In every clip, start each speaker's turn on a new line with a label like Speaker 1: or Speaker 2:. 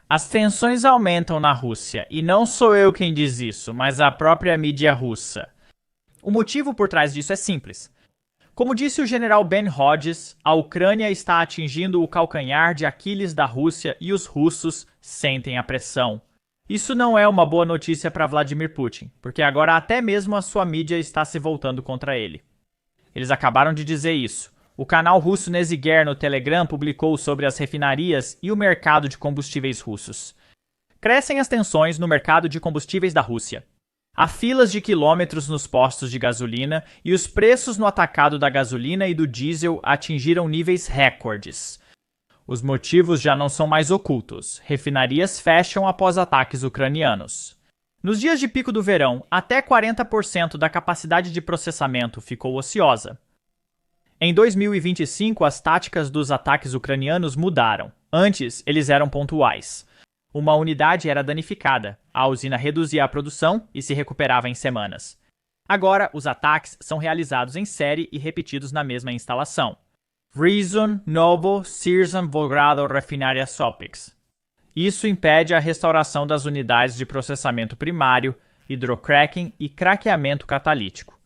Speaker 1: As tensões aumentam na Rússia, e não sou eu quem diz isso, mas a própria mídia russa. O motivo por trás disso é simples. Como disse o general Ben Hodges, a Ucrânia está atingindo o calcanhar de Aquiles da Rússia e os russos sentem a pressão. Isso não é uma boa notícia para Vladimir Putin, porque agora até mesmo a sua mídia está se voltando contra ele. Eles acabaram de dizer isso. O canal russo Neziger no Telegram publicou sobre as refinarias e o mercado de combustíveis russos. Crescem as tensões no mercado de combustíveis da Rússia. Há filas de quilômetros nos postos de gasolina e os preços no atacado da gasolina e do diesel atingiram níveis recordes. Os motivos já não são mais ocultos. Refinarias fecham após ataques ucranianos. Nos dias de pico do verão, até 40% da capacidade de processamento ficou ociosa. Em 2025, as táticas dos ataques ucranianos mudaram. Antes, eles eram pontuais. Uma unidade era danificada, a usina reduzia a produção e se recuperava em semanas. Agora, os ataques são realizados em série e repetidos na mesma instalação. Ryazan, Novo, Syrsan, Volgrado, Refinaria Sopix. Isso impede a restauração das unidades de processamento primário, hidrocracking e craqueamento catalítico.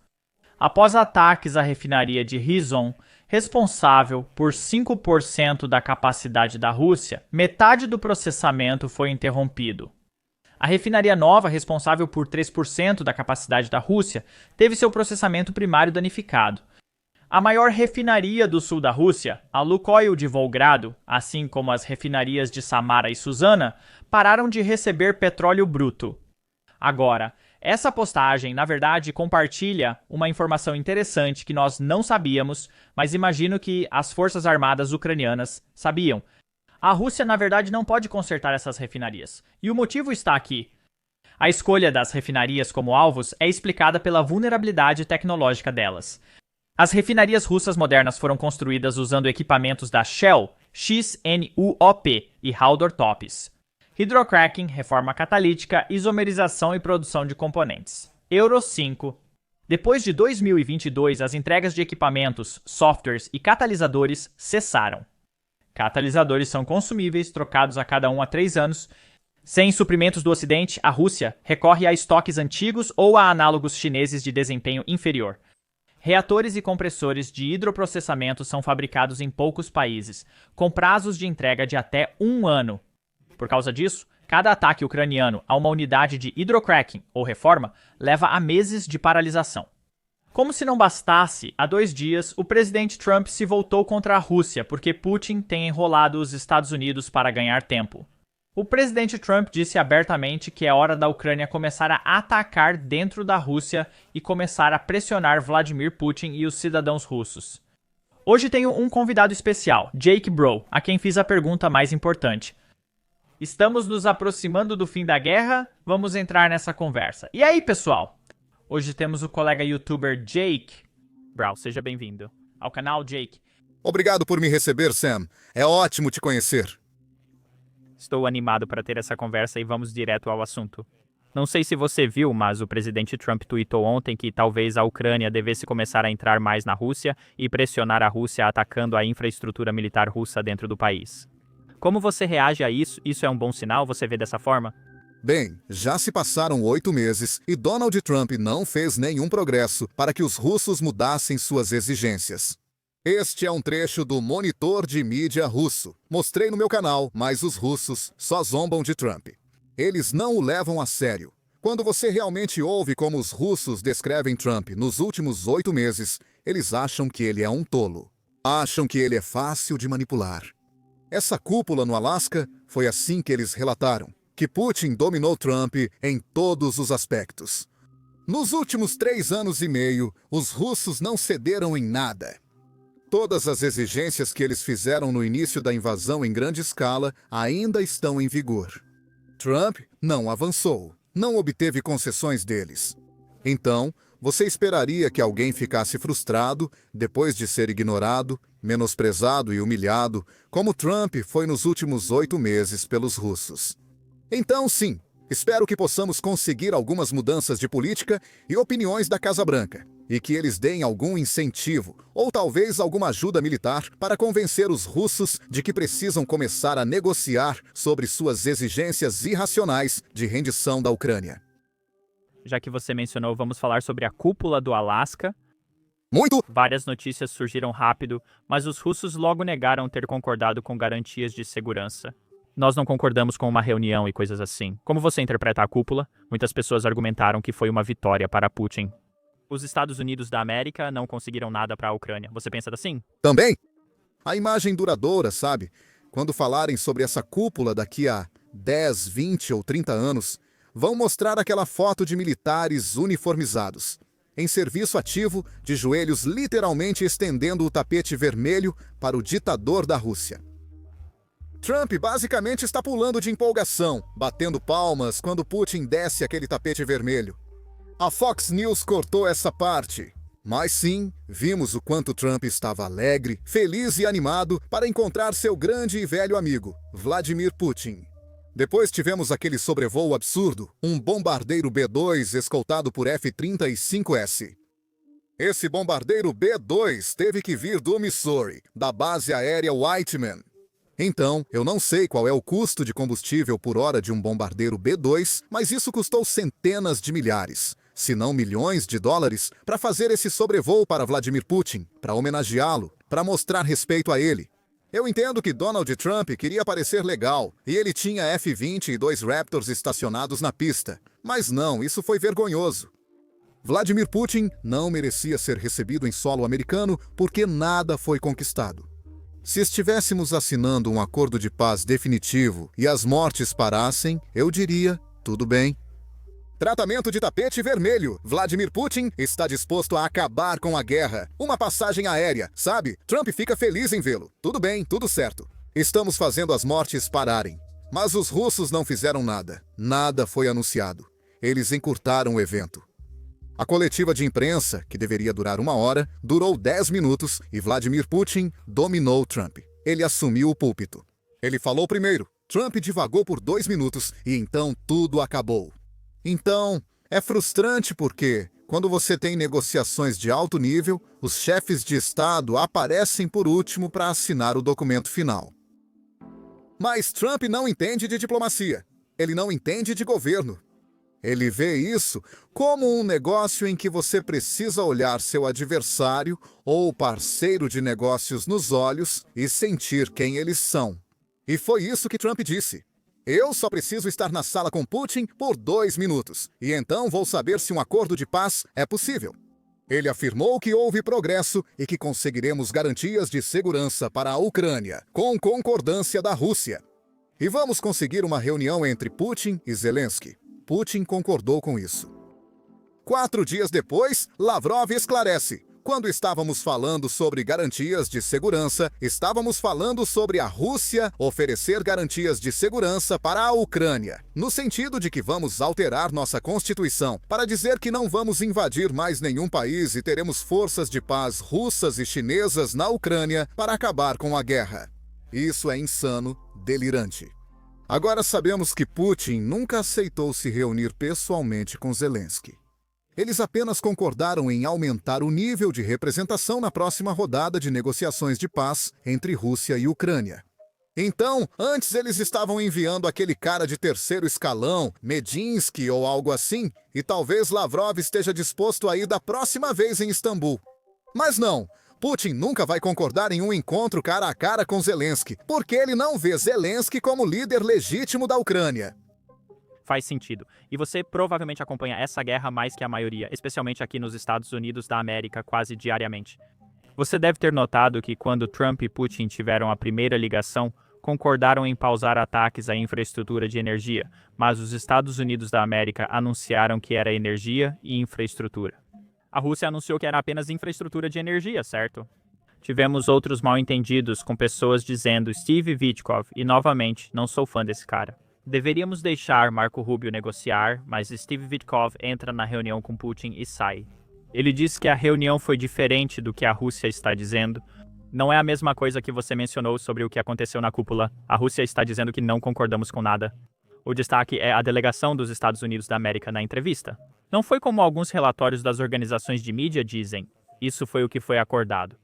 Speaker 1: Após ataques à refinaria de Ryazan, responsável por 5% da capacidade da Rússia, metade do processamento foi interrompido. A refinaria nova, responsável por 3% da capacidade da Rússia, teve seu processamento primário danificado. A maior refinaria do sul da Rússia, a Lukoil de Volgrado, assim como as refinarias de Samara e Suzana, pararam de receber petróleo bruto. Agora, essa postagem, na verdade, compartilha uma informação interessante que nós não sabíamos, mas imagino que as forças armadas ucranianas sabiam. A Rússia, na verdade, não pode consertar essas refinarias. E o motivo está aqui. A escolha das refinarias como alvos é explicada pela vulnerabilidade tecnológica delas. As refinarias russas modernas foram construídas usando equipamentos da Shell, XNUOP e Haldor Topes. Hidrocracking, reforma catalítica, isomerização e produção de componentes. Euro 5. Depois de 2022, as entregas de equipamentos, softwares e catalisadores cessaram. Catalisadores são consumíveis, trocados a cada 1 a 3 anos. Sem suprimentos do Ocidente, a Rússia recorre a estoques antigos ou a análogos chineses de desempenho inferior. Reatores e compressores de hidroprocessamento são fabricados em poucos países, com prazos de entrega de até 1 ano. Por causa disso, cada ataque ucraniano a uma unidade de hidrocracking ou reforma leva a meses de paralisação. Como se não bastasse, há 2 dias, o presidente Trump se voltou contra a Rússia porque Putin tem enrolado os Estados Unidos para ganhar tempo. O presidente Trump disse abertamente que é hora da Ucrânia começar a atacar dentro da Rússia e começar a pressionar Vladimir Putin e os cidadãos russos. Hoje tenho um convidado especial, Jake Bro, a quem fiz a pergunta mais importante. Estamos nos aproximando do fim da guerra? Vamos entrar nessa conversa. E aí, pessoal? Hoje temos o colega youtuber Jake. Brown, seja bem-vindo ao canal, Jake.
Speaker 2: Obrigado por me receber, Sam. É ótimo te conhecer.
Speaker 1: Estou animado para ter essa conversa e vamos direto ao assunto. Não sei se você viu, mas o presidente Trump tweetou ontem que talvez a Ucrânia devesse começar a entrar mais na Rússia e pressionar a Rússia atacando a infraestrutura militar russa dentro do país. Como você reage a isso? Isso é um bom sinal? Você vê dessa forma?
Speaker 2: Bem, já se passaram 8 meses e Donald Trump não fez nenhum progresso para que os russos mudassem suas exigências. Este é um trecho do monitor de mídia russo. Mostrei no meu canal, mas os russos só zombam de Trump. Eles não o levam a sério. Quando você realmente ouve como os russos descrevem Trump nos últimos 8 meses, eles acham que ele é um tolo. Acham que ele é fácil de manipular. Essa cúpula no Alasca foi assim que eles relataram, que Putin dominou Trump em todos os aspectos. Nos últimos 3 anos e meio, os russos não cederam em nada. Todas as exigências que eles fizeram no início da invasão em grande escala ainda estão em vigor. Trump não avançou, não obteve concessões deles. Então, você esperaria que alguém ficasse frustrado depois de ser ignorado, menosprezado e humilhado, como Trump foi nos últimos 8 meses pelos russos. Então, sim, espero que possamos conseguir algumas mudanças de política e opiniões da Casa Branca. e que eles deem algum incentivo ou talvez alguma ajuda militar para convencer os russos de que precisam começar a negociar sobre suas exigências irracionais de rendição da Ucrânia.
Speaker 1: Já que você mencionou, vamos falar sobre a cúpula do Alasca.
Speaker 2: Muito!
Speaker 1: Várias notícias surgiram rápido, mas os russos logo negaram ter concordado com garantias de segurança. Nós não concordamos com uma reunião e coisas assim. Como você interpreta a cúpula? Muitas pessoas argumentaram que foi uma vitória para Putin. Os Estados Unidos da América não conseguiram nada para a Ucrânia. Você pensa assim?
Speaker 2: Também! A imagem duradoura, sabe? Quando falarem sobre essa cúpula daqui a 10, 20 ou 30 anos, vão mostrar aquela foto de militares uniformizados, em serviço ativo, de joelhos literalmente estendendo o tapete vermelho para o ditador da Rússia. Trump basicamente está pulando de empolgação, batendo palmas quando Putin desce aquele tapete vermelho. A Fox News cortou essa parte. Mas sim, vimos o quanto Trump estava alegre, feliz e animado para encontrar seu grande e velho amigo, Vladimir Putin. Depois tivemos aquele sobrevoo absurdo, um bombardeiro B-2 escoltado por F-35S. Esse bombardeiro B-2 teve que vir do Missouri, da base aérea Whiteman. Então, eu não sei qual é o custo de combustível por hora de um bombardeiro B-2, mas isso custou centenas de milhares, se não milhões de dólares, para fazer esse sobrevoo para Vladimir Putin, para homenageá-lo, para mostrar respeito a ele. Eu entendo que Donald Trump queria parecer legal, e ele tinha F-20 e 2 Raptors estacionados na pista. Mas não, isso foi vergonhoso. Vladimir Putin não merecia ser recebido em solo americano porque nada foi conquistado. Se estivéssemos assinando um acordo de paz definitivo e as mortes parassem, eu diria, tudo bem. Tratamento de tapete vermelho. Vladimir Putin está disposto a acabar com a guerra. Uma passagem aérea, sabe? Trump fica feliz em vê-lo. Tudo bem, tudo certo. Estamos fazendo as mortes pararem. Mas os russos não fizeram nada. Nada foi anunciado. Eles encurtaram o evento. A coletiva de imprensa, que deveria durar 1 hora, durou 10 minutos e Vladimir Putin dominou Trump. Ele assumiu o púlpito. Ele falou primeiro. Trump divagou por 2 minutos e então tudo acabou. Então, é frustrante porque, quando você tem negociações de alto nível, os chefes de Estado aparecem por último para assinar o documento final. Mas Trump não entende de diplomacia. Ele não entende de governo. Ele vê isso como um negócio em que você precisa olhar seu adversário ou parceiro de negócios nos olhos e sentir quem eles são. E foi isso que Trump disse. Eu só preciso estar na sala com Putin por 2 minutos, e então vou saber se um acordo de paz é possível. Ele afirmou que houve progresso e que conseguiremos garantias de segurança para a Ucrânia, com concordância da Rússia. E vamos conseguir uma reunião entre Putin e Zelensky. Putin concordou com isso. 4 dias depois, Lavrov esclarece. Quando estávamos falando sobre garantias de segurança, estávamos falando sobre a Rússia oferecer garantias de segurança para a Ucrânia, no sentido de que vamos alterar nossa Constituição para dizer que não vamos invadir mais nenhum país e teremos forças de paz russas e chinesas na Ucrânia para acabar com a guerra. Isso é insano, delirante. Agora sabemos que Putin nunca aceitou se reunir pessoalmente com Zelensky. Eles apenas concordaram em aumentar o nível de representação na próxima rodada de negociações de paz entre Rússia e Ucrânia. Então, antes eles estavam enviando aquele cara de 3º escalão, Medinsky ou algo assim, e talvez Lavrov esteja disposto a ir da próxima vez em Istambul. Mas não, Putin nunca vai concordar em um encontro cara a cara com Zelensky, porque ele não vê Zelensky como líder legítimo da Ucrânia.
Speaker 1: Faz sentido. E você provavelmente acompanha essa guerra mais que a maioria, especialmente aqui nos Estados Unidos da América, quase diariamente. Você deve ter notado que quando Trump e Putin tiveram a primeira ligação, concordaram em pausar ataques à infraestrutura de energia, mas os Estados Unidos da América anunciaram que era energia e infraestrutura. A Rússia anunciou que era apenas infraestrutura de energia, certo? Tivemos outros mal-entendidos com pessoas dizendo Steve Witkoff e, novamente, não sou fã desse cara. Deveríamos deixar Marco Rubio negociar, mas Steve Witkoff entra na reunião com Putin e sai. Ele diz que a reunião foi diferente do que a Rússia está dizendo. Não é a mesma coisa que você mencionou sobre o que aconteceu na cúpula. A Rússia está dizendo que não concordamos com nada. O destaque é a delegação dos Estados Unidos da América na entrevista. Não foi como alguns relatórios das organizações de mídia dizem. Isso foi o que foi acordado.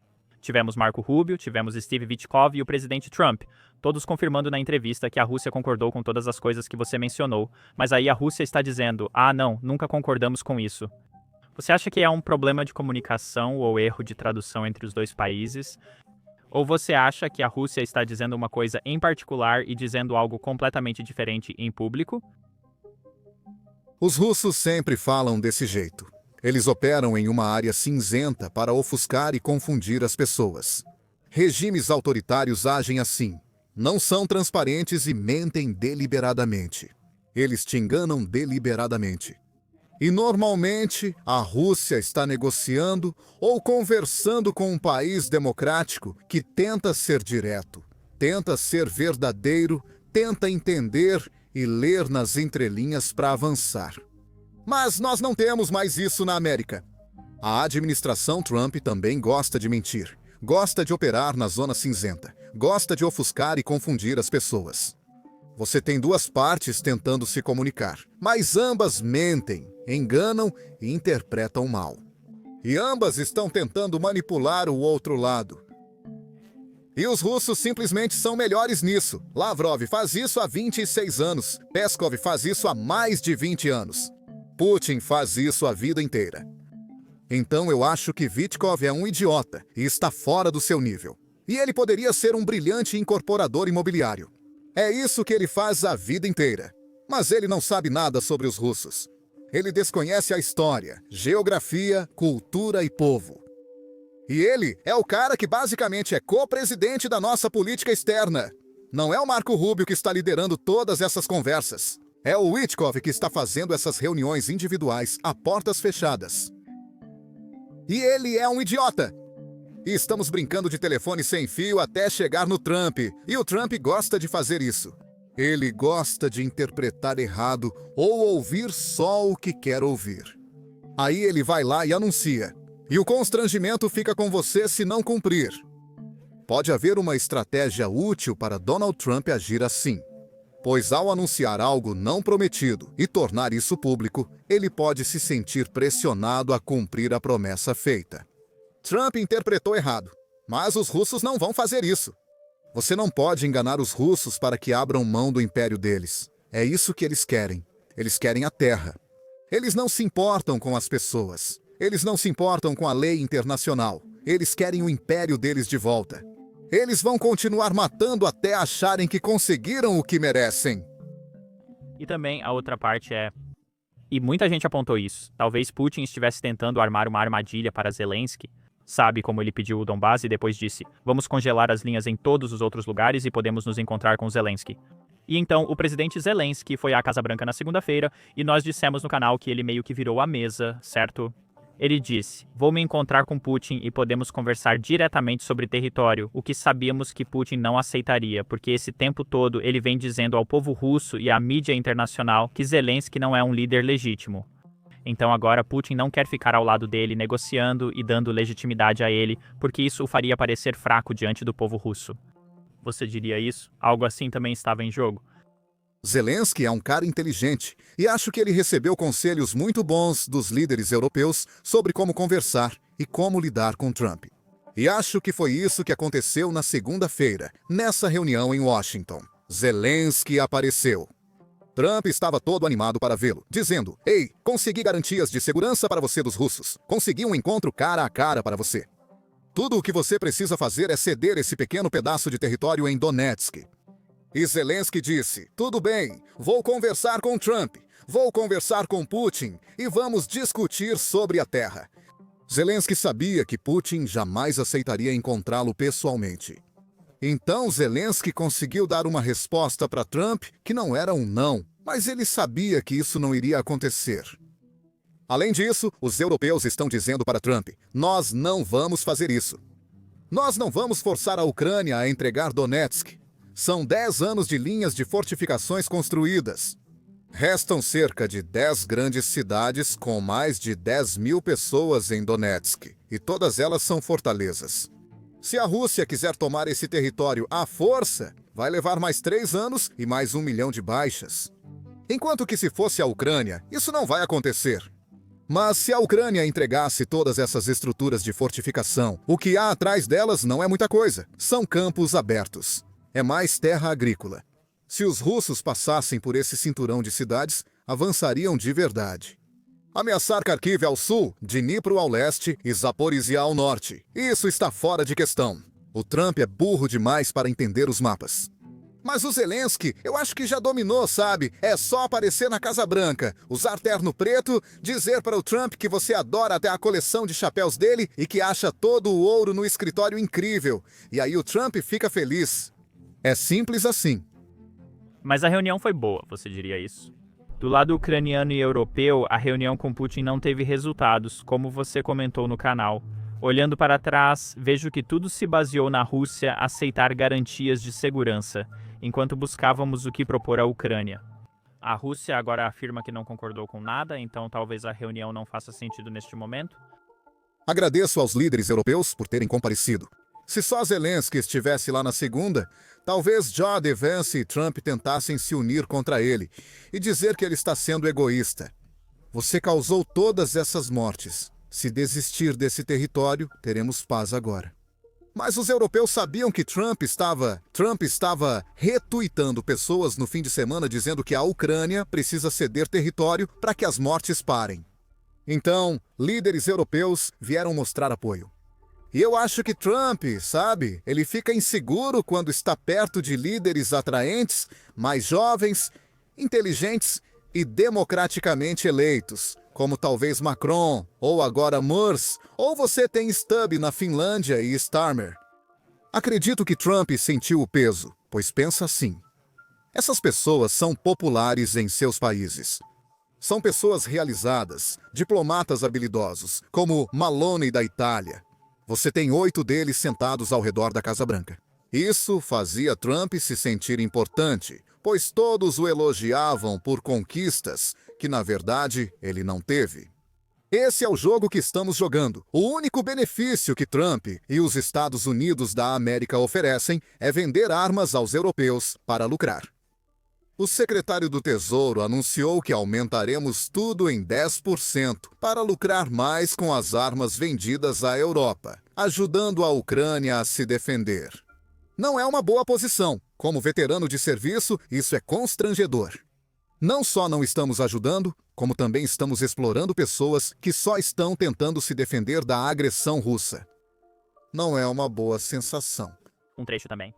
Speaker 1: Tivemos Marco Rubio, tivemos Steve Witkoff e o presidente Trump, todos confirmando na entrevista que a Rússia concordou com todas as coisas que você mencionou, mas aí a Rússia está dizendo, não, nunca concordamos com isso. Você acha que é um problema de comunicação ou erro de tradução entre os dois países? Ou você acha que a Rússia está dizendo uma coisa em particular e dizendo algo completamente diferente em público?
Speaker 2: Os russos sempre falam desse jeito. Eles operam em uma área cinzenta para ofuscar e confundir as pessoas. Regimes autoritários agem assim. Não são transparentes e mentem deliberadamente. Eles te enganam deliberadamente. E normalmente a Rússia está negociando ou conversando com um país democrático que tenta ser direto, tenta ser verdadeiro, tenta entender e ler nas entrelinhas para avançar. Mas nós não temos mais isso na América. A administração Trump também gosta de mentir, gosta de operar na zona cinzenta, gosta de ofuscar e confundir as pessoas. Você tem duas partes tentando se comunicar, mas ambas mentem, enganam e interpretam mal. E ambas estão tentando manipular o outro lado. E os russos simplesmente são melhores nisso. Lavrov faz isso há 26 anos. Peskov faz isso há mais de 20 anos. Putin faz isso a vida inteira. Então eu acho que Witkoff é um idiota e está fora do seu nível. E ele poderia ser um brilhante incorporador imobiliário. É isso que ele faz a vida inteira. Mas ele não sabe nada sobre os russos. Ele desconhece a história, geografia, cultura e povo. E ele é o cara que basicamente é co-presidente da nossa política externa. Não é o Marco Rubio que está liderando todas essas conversas. É o Witkoff que está fazendo essas reuniões individuais a portas fechadas. E ele é um idiota. E estamos brincando de telefone sem fio até chegar no Trump. E o Trump gosta de fazer isso. Ele gosta de interpretar errado ou ouvir só o que quer ouvir. Aí ele vai lá e anuncia. E o constrangimento fica com você se não cumprir. Pode haver uma estratégia útil para Donald Trump agir assim. Pois ao anunciar algo não prometido e tornar isso público, ele pode se sentir pressionado a cumprir a promessa feita. Trump interpretou errado, mas os russos não vão fazer isso. Você não pode enganar os russos para que abram mão do império deles. É isso que eles querem. Eles querem a terra. Eles não se importam com as pessoas. Eles não se importam com a lei internacional. Eles querem o império deles de volta. Eles vão continuar matando até acharem que conseguiram o que merecem.
Speaker 1: E também a outra parte é... E muita gente apontou isso. Talvez Putin estivesse tentando armar uma armadilha para Zelensky. Sabe como ele pediu o Donbass e depois disse, vamos congelar as linhas em todos os outros lugares e podemos nos encontrar com Zelensky. E então o presidente Zelensky foi à Casa Branca na segunda-feira e nós dissemos no canal que ele meio que virou a mesa, certo? Ele disse, vou me encontrar com Putin e podemos conversar diretamente sobre território, o que sabíamos que Putin não aceitaria, porque esse tempo todo ele vem dizendo ao povo russo e à mídia internacional que Zelensky não é um líder legítimo. Então agora Putin não quer ficar ao lado dele negociando e dando legitimidade a ele, porque isso o faria parecer fraco diante do povo russo. Você diria isso? Algo assim também estava em jogo?
Speaker 2: Zelensky é um cara inteligente e acho que ele recebeu conselhos muito bons dos líderes europeus sobre como conversar e como lidar com Trump. E acho que foi isso que aconteceu na segunda-feira, nessa reunião em Washington. Zelensky apareceu. Trump estava todo animado para vê-lo, dizendo, ei, consegui garantias de segurança para você dos russos. Consegui um encontro cara a cara para você. Tudo o que você precisa fazer é ceder esse pequeno pedaço de território em Donetsk. E Zelensky disse, tudo bem, vou conversar com Trump, vou conversar com Putin e vamos discutir sobre a terra. Zelensky sabia que Putin jamais aceitaria encontrá-lo pessoalmente. Então Zelensky conseguiu dar uma resposta para Trump que não era um não, mas ele sabia que isso não iria acontecer. Além disso, os europeus estão dizendo para Trump, nós não vamos fazer isso. Nós não vamos forçar a Ucrânia a entregar Donetsk. São 10 anos de linhas de fortificações construídas. Restam cerca de 10 grandes cidades com mais de 10 mil pessoas em Donetsk, e todas elas são fortalezas. Se a Rússia quiser tomar esse território à força, vai levar mais 3 anos e mais 1 milhão de baixas. Enquanto que se fosse a Ucrânia, isso não vai acontecer. Mas se a Ucrânia entregasse todas essas estruturas de fortificação, o que há atrás delas não é muita coisa. São campos abertos. É mais terra agrícola. Se os russos passassem por esse cinturão de cidades, avançariam de verdade. Ameaçar Kharkiv ao sul, Dnipro ao leste e Zaporizhia ao norte. Isso está fora de questão. O Trump é burro demais para entender os mapas. Mas o Zelensky, eu acho que já dominou, sabe? É só aparecer na Casa Branca, usar terno preto, dizer para o Trump que você adora até a coleção de chapéus dele e que acha todo o ouro no escritório incrível. E aí o Trump fica feliz. É simples assim.
Speaker 1: Mas a reunião foi boa, você diria isso? Do lado ucraniano e europeu, a reunião com Putin não teve resultados, como você comentou no canal. Olhando para trás, vejo que tudo se baseou na Rússia aceitar garantias de segurança, enquanto buscávamos o que propor à Ucrânia. A Rússia agora afirma que não concordou com nada, então talvez a reunião não faça sentido neste momento.
Speaker 2: Agradeço aos líderes europeus por terem comparecido. Se só Zelensky estivesse lá na segunda, talvez J.D. Vance e Trump tentassem se unir contra ele e dizer que ele está sendo egoísta. Você causou todas essas mortes. Se desistir desse território, teremos paz agora. Mas os europeus sabiam que Trump estava retuitando pessoas no fim de semana dizendo que a Ucrânia precisa ceder território para que as mortes parem. Então, líderes europeus vieram mostrar apoio. E eu acho que Trump, sabe, ele fica inseguro quando está perto de líderes atraentes, mais jovens, inteligentes e democraticamente eleitos, como talvez Macron, ou agora Merz, ou você tem Stubb na Finlândia e Starmer. Acredito que Trump sentiu o peso, pois pensa assim. Essas pessoas são populares em seus países. São pessoas realizadas, diplomatas habilidosos, como Maloney da Itália. Você tem 8 deles sentados ao redor da Casa Branca. Isso fazia Trump se sentir importante, pois todos o elogiavam por conquistas que, na verdade, ele não teve. Esse é o jogo que estamos jogando. O único benefício que Trump e os Estados Unidos da América oferecem é vender armas aos europeus para lucrar. O secretário do Tesouro anunciou que aumentaremos tudo em 10% para lucrar mais com as armas vendidas à Europa, ajudando a Ucrânia a se defender. Não é uma boa posição. Como veterano de serviço, isso é constrangedor. Não só não estamos ajudando, como também estamos explorando pessoas que só estão tentando se defender da agressão russa. Não é uma boa sensação.
Speaker 1: Um trecho também.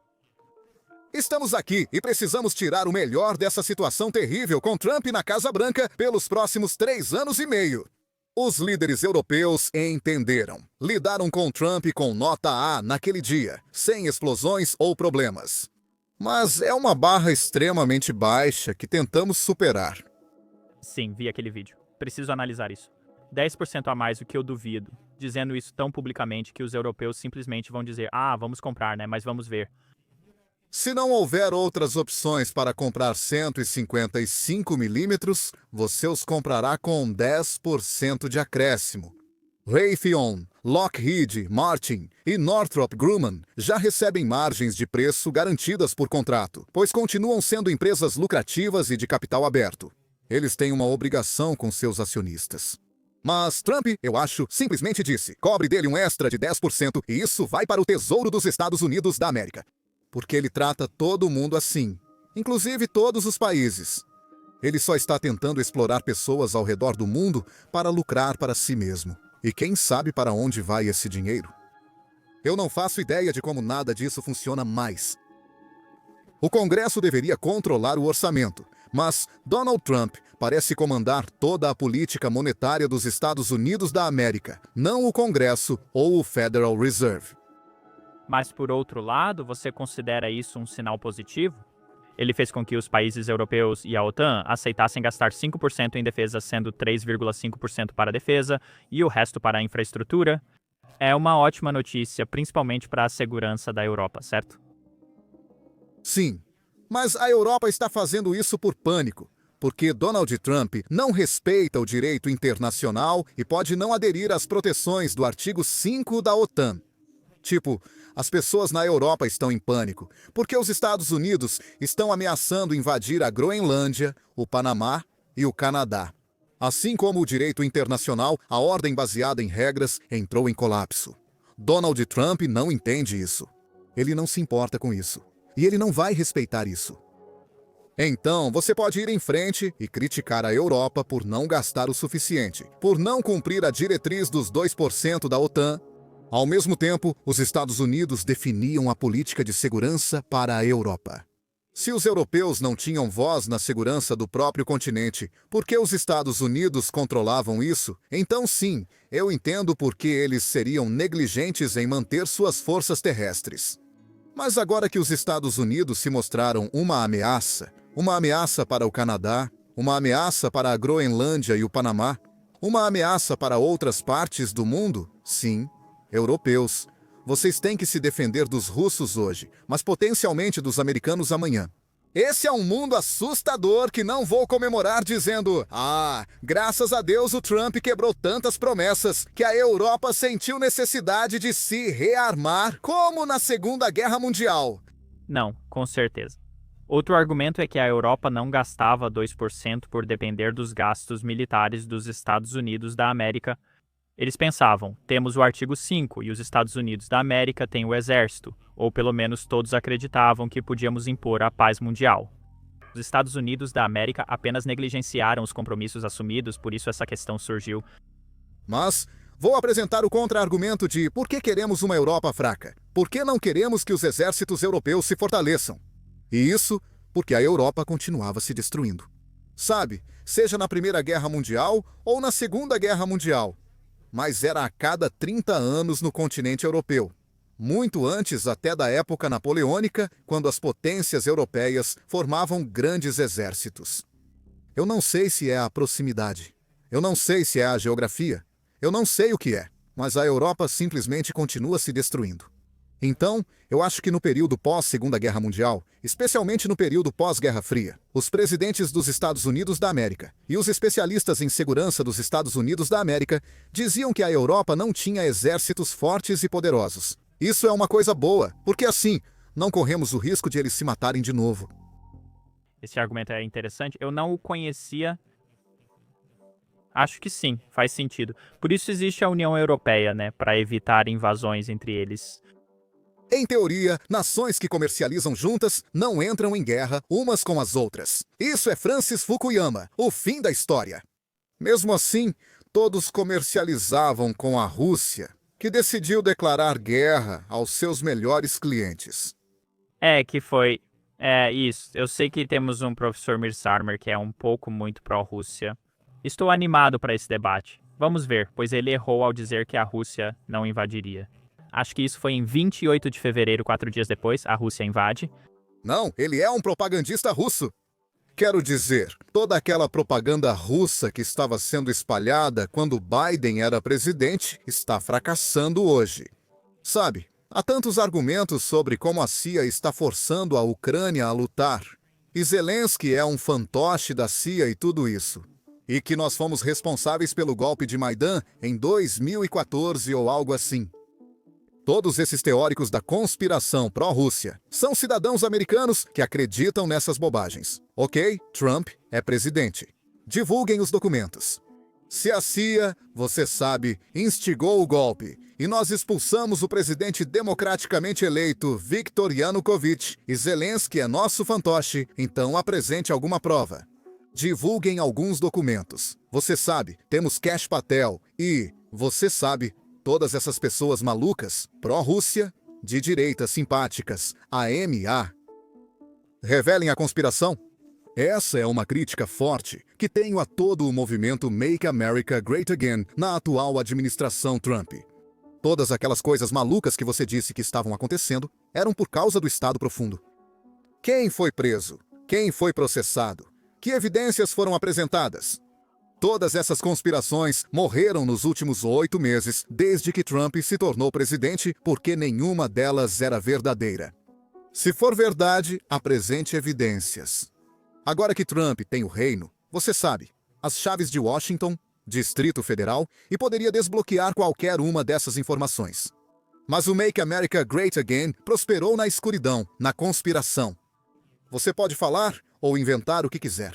Speaker 2: Estamos aqui e precisamos tirar o melhor dessa situação terrível com Trump na Casa Branca pelos próximos 3 anos e meio. Os líderes europeus entenderam. Lidaram com Trump com nota A naquele dia, sem explosões ou problemas. Mas é uma barra extremamente baixa que tentamos superar.
Speaker 1: Sim, vi aquele vídeo. Preciso analisar isso. 10% a mais do que eu duvido, dizendo isso tão publicamente que os europeus simplesmente vão dizer: ah, vamos comprar, né? Mas vamos ver.
Speaker 2: Se não houver outras opções para comprar 155mm, você os comprará com 10% de acréscimo. Raytheon, Lockheed Martin e Northrop Grumman já recebem margens de preço garantidas por contrato, pois continuam sendo empresas lucrativas e de capital aberto. Eles têm uma obrigação com seus acionistas. Mas Trump, eu acho, simplesmente disse: cobre dele um extra de 10% e isso vai para o Tesouro dos Estados Unidos da América. Porque ele trata todo mundo assim, inclusive todos os países. Ele só está tentando explorar pessoas ao redor do mundo para lucrar para si mesmo. E quem sabe para onde vai esse dinheiro? Eu não faço ideia de como nada disso funciona mais. O Congresso deveria controlar o orçamento, mas Donald Trump parece comandar toda a política monetária dos Estados Unidos da América, não o Congresso ou o Federal Reserve.
Speaker 1: Mas, por outro lado, você considera isso um sinal positivo? Ele fez com que os países europeus e a OTAN aceitassem gastar 5% em defesa, sendo 3,5% para a defesa e o resto para a infraestrutura. É uma ótima notícia, principalmente para a segurança da Europa, certo?
Speaker 2: Sim, mas a Europa está fazendo isso por pânico, porque Donald Trump não respeita o direito internacional e pode não aderir às proteções do artigo 5 da OTAN. Tipo, as pessoas na Europa estão em pânico, porque os Estados Unidos estão ameaçando invadir a Groenlândia, o Panamá e o Canadá. Assim como o direito internacional, a ordem baseada em regras entrou em colapso. Donald Trump não entende isso. Ele não se importa com isso. E ele não vai respeitar isso. Então, você pode ir em frente e criticar a Europa por não gastar o suficiente, por não cumprir a diretriz dos 2% da OTAN. Ao mesmo tempo, os Estados Unidos definiam a política de segurança para a Europa. Se os europeus não tinham voz na segurança do próprio continente, por que os Estados Unidos controlavam isso? Então sim, eu entendo por que eles seriam negligentes em manter suas forças terrestres. Mas agora que os Estados Unidos se mostraram uma ameaça para o Canadá, uma ameaça para a Groenlândia e o Panamá, uma ameaça para outras partes do mundo, sim, europeus, vocês têm que se defender dos russos hoje, mas potencialmente dos americanos amanhã. Esse é um mundo assustador que não vou comemorar dizendo: graças a Deus o Trump quebrou tantas promessas que a Europa sentiu necessidade de se rearmar como na Segunda Guerra Mundial.
Speaker 1: Não, com certeza. Outro argumento é que a Europa não gastava 2% por depender dos gastos militares dos Estados Unidos da América. Eles pensavam, temos o artigo 5 e os Estados Unidos da América têm o exército, ou pelo menos todos acreditavam que podíamos impor a paz mundial. Os Estados Unidos da América apenas negligenciaram os compromissos assumidos, por isso essa questão surgiu.
Speaker 2: Mas vou apresentar o contra-argumento de por que queremos uma Europa fraca? Por que não queremos que os exércitos europeus se fortaleçam? E isso porque a Europa continuava se destruindo. Sabe, seja na Primeira Guerra Mundial ou na Segunda Guerra Mundial. Mas era a cada 30 anos no continente europeu. Muito antes até da época napoleônica, quando as potências europeias formavam grandes exércitos. Eu não sei se é a proximidade. Eu não sei se é a geografia. Eu não sei o que é, mas a Europa simplesmente continua se destruindo. Então, eu acho que no período pós-Segunda Guerra Mundial, especialmente no período pós-Guerra Fria, os presidentes dos Estados Unidos da América e os especialistas em segurança dos Estados Unidos da América diziam que a Europa não tinha exércitos fortes e poderosos. Isso é uma coisa boa, porque assim, não corremos o risco de eles se matarem de novo.
Speaker 1: Esse argumento é interessante. Eu não o conhecia. Acho que sim, faz sentido. Por isso existe a União Europeia, né, para evitar invasões entre eles.
Speaker 2: Em teoria, nações que comercializam juntas não entram em guerra umas com as outras. Isso é Francis Fukuyama, o fim da história. Mesmo assim, todos comercializavam com a Rússia, que decidiu declarar guerra aos seus melhores clientes.
Speaker 1: Isso. Eu sei que temos um professor Mirsarmer que é um pouco muito pró-Rússia. Estou animado para esse debate. Vamos ver, pois ele errou ao dizer que a Rússia não invadiria. Acho que isso foi em 28 de fevereiro, 4 dias depois, a Rússia invade.
Speaker 2: Não, ele é um propagandista russo. Quero dizer, toda aquela propaganda russa que estava sendo espalhada quando Biden era presidente está fracassando hoje. Sabe, há tantos argumentos sobre como a CIA está forçando a Ucrânia a lutar. E Zelensky é um fantoche da CIA e tudo isso. E que nós fomos responsáveis pelo golpe de Maidan em 2014 ou algo assim. Todos esses teóricos da conspiração pró-Rússia são cidadãos americanos que acreditam nessas bobagens. Ok, Trump é presidente. Divulguem os documentos. Se a CIA, você sabe, instigou o golpe e nós expulsamos o presidente democraticamente eleito Viktor Yanukovych e Zelensky é nosso fantoche, então apresente alguma prova. Divulguem alguns documentos. Você sabe, temos Kash Patel e, você sabe, todas essas pessoas malucas, pró-Rússia, de direita simpáticas, AMA. Revelem a conspiração? Essa é uma crítica forte que tenho a todo o movimento Make America Great Again na atual administração Trump. Todas aquelas coisas malucas que você disse que estavam acontecendo eram por causa do Estado Profundo. Quem foi preso? Quem foi processado? Que evidências foram apresentadas? Todas essas conspirações morreram nos últimos 8 meses, desde que Trump se tornou presidente, porque nenhuma delas era verdadeira. Se for verdade, apresente evidências. Agora que Trump tem o reino, você sabe, as chaves de Washington, Distrito Federal, e poderia desbloquear qualquer uma dessas informações. Mas o Make America Great Again prosperou na escuridão, na conspiração. Você pode falar ou inventar o que quiser.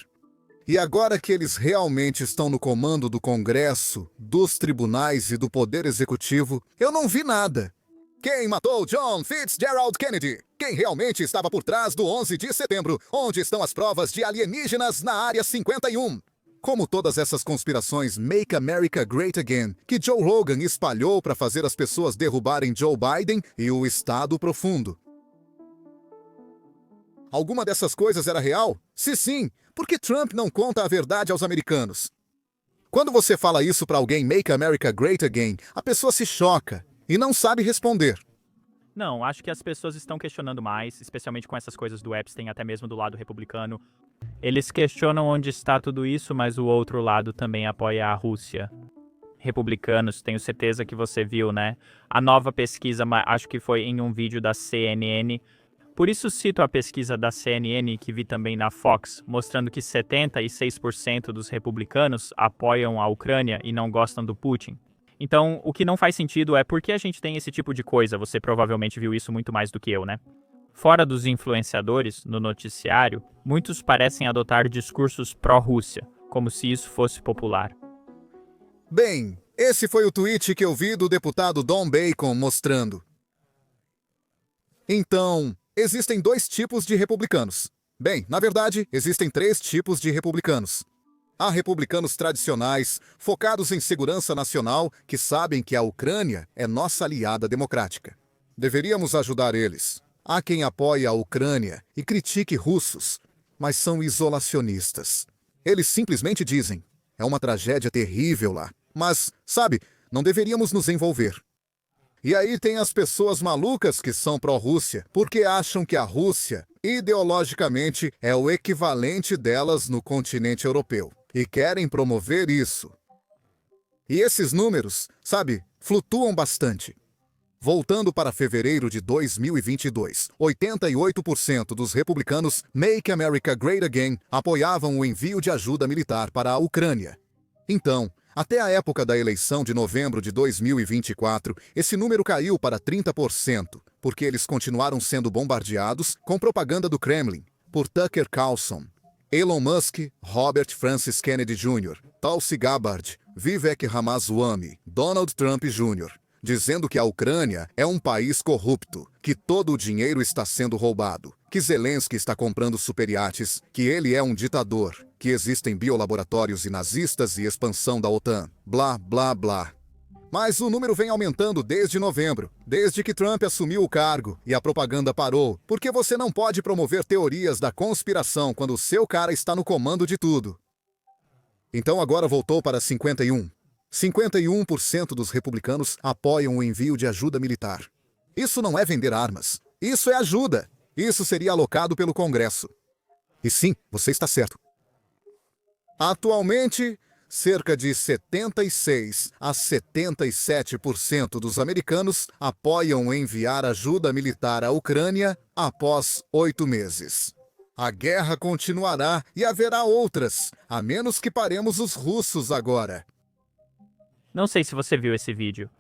Speaker 2: E agora que eles realmente estão no comando do Congresso, dos tribunais e do Poder Executivo, eu não vi nada. Quem matou John Fitzgerald Kennedy? Quem realmente estava por trás do 11 de setembro? Onde estão as provas de alienígenas na Área 51? Como todas essas conspirações Make America Great Again, que Joe Rogan espalhou para fazer as pessoas derrubarem Joe Biden e o Estado Profundo. Alguma dessas coisas era real? Se sim, por que Trump não conta a verdade aos americanos? Quando você fala isso para alguém Make America Great Again, a pessoa se choca e não sabe responder.
Speaker 3: Não, acho que as pessoas estão questionando mais, especialmente com essas coisas do Epstein, até mesmo do lado republicano. Eles questionam onde está tudo isso, mas o outro lado também apoia a Rússia. Republicanos, tenho certeza que você viu, né? A nova pesquisa, acho que foi em um vídeo da CNN. Por isso cito a pesquisa da CNN que vi também na Fox, mostrando que 76% dos republicanos apoiam a Ucrânia e não gostam do Putin. Então, o que não faz sentido é por que a gente tem esse tipo de coisa. Você provavelmente viu isso muito mais do que eu, né? Fora dos influenciadores, no noticiário, muitos parecem adotar discursos pró-Rússia, como se isso fosse popular.
Speaker 2: Bem, esse foi o tweet que eu vi do deputado Don Bacon mostrando. Então, existem dois tipos de republicanos. Bem, na verdade, existem três tipos de republicanos. Há republicanos tradicionais, focados em segurança nacional, que sabem que a Ucrânia é nossa aliada democrática. Deveríamos ajudar eles. Há quem apoie a Ucrânia e critique russos, mas são isolacionistas. Eles simplesmente dizem, é uma tragédia terrível lá, mas, sabe, não deveríamos nos envolver. E aí tem as pessoas malucas que são pró-Rússia, porque acham que a Rússia, ideologicamente, é o equivalente delas no continente europeu. E querem promover isso. E esses números, sabe, flutuam bastante. Voltando para fevereiro de 2022, 88% dos republicanos Make America Great Again apoiavam o envio de ajuda militar para a Ucrânia. Então, até a época da eleição de novembro de 2024, esse número caiu para 30%, porque eles continuaram sendo bombardeados com propaganda do Kremlin, por Tucker Carlson, Elon Musk, Robert Francis Kennedy Jr., Tulsi Gabbard, Vivek Ramaswamy, Donald Trump Jr., dizendo que a Ucrânia é um país corrupto, que todo o dinheiro está sendo roubado, que Zelensky está comprando superiates, que ele é um ditador, que existem biolaboratórios e nazistas e expansão da OTAN, blá, blá, blá. Mas o número vem aumentando desde novembro, desde que Trump assumiu o cargo e a propaganda parou, porque você não pode promover teorias da conspiração quando o seu cara está no comando de tudo. Então agora voltou para 51. 51% dos republicanos apoiam o envio de ajuda militar. Isso não é vender armas. Isso é ajuda. Isso seria alocado pelo Congresso. E sim, você está certo. Atualmente, cerca de 76 a 77% dos americanos apoiam enviar ajuda militar à Ucrânia após 8 meses. A guerra continuará e haverá outras, a menos que paremos os russos agora.
Speaker 3: Não sei se você viu esse vídeo.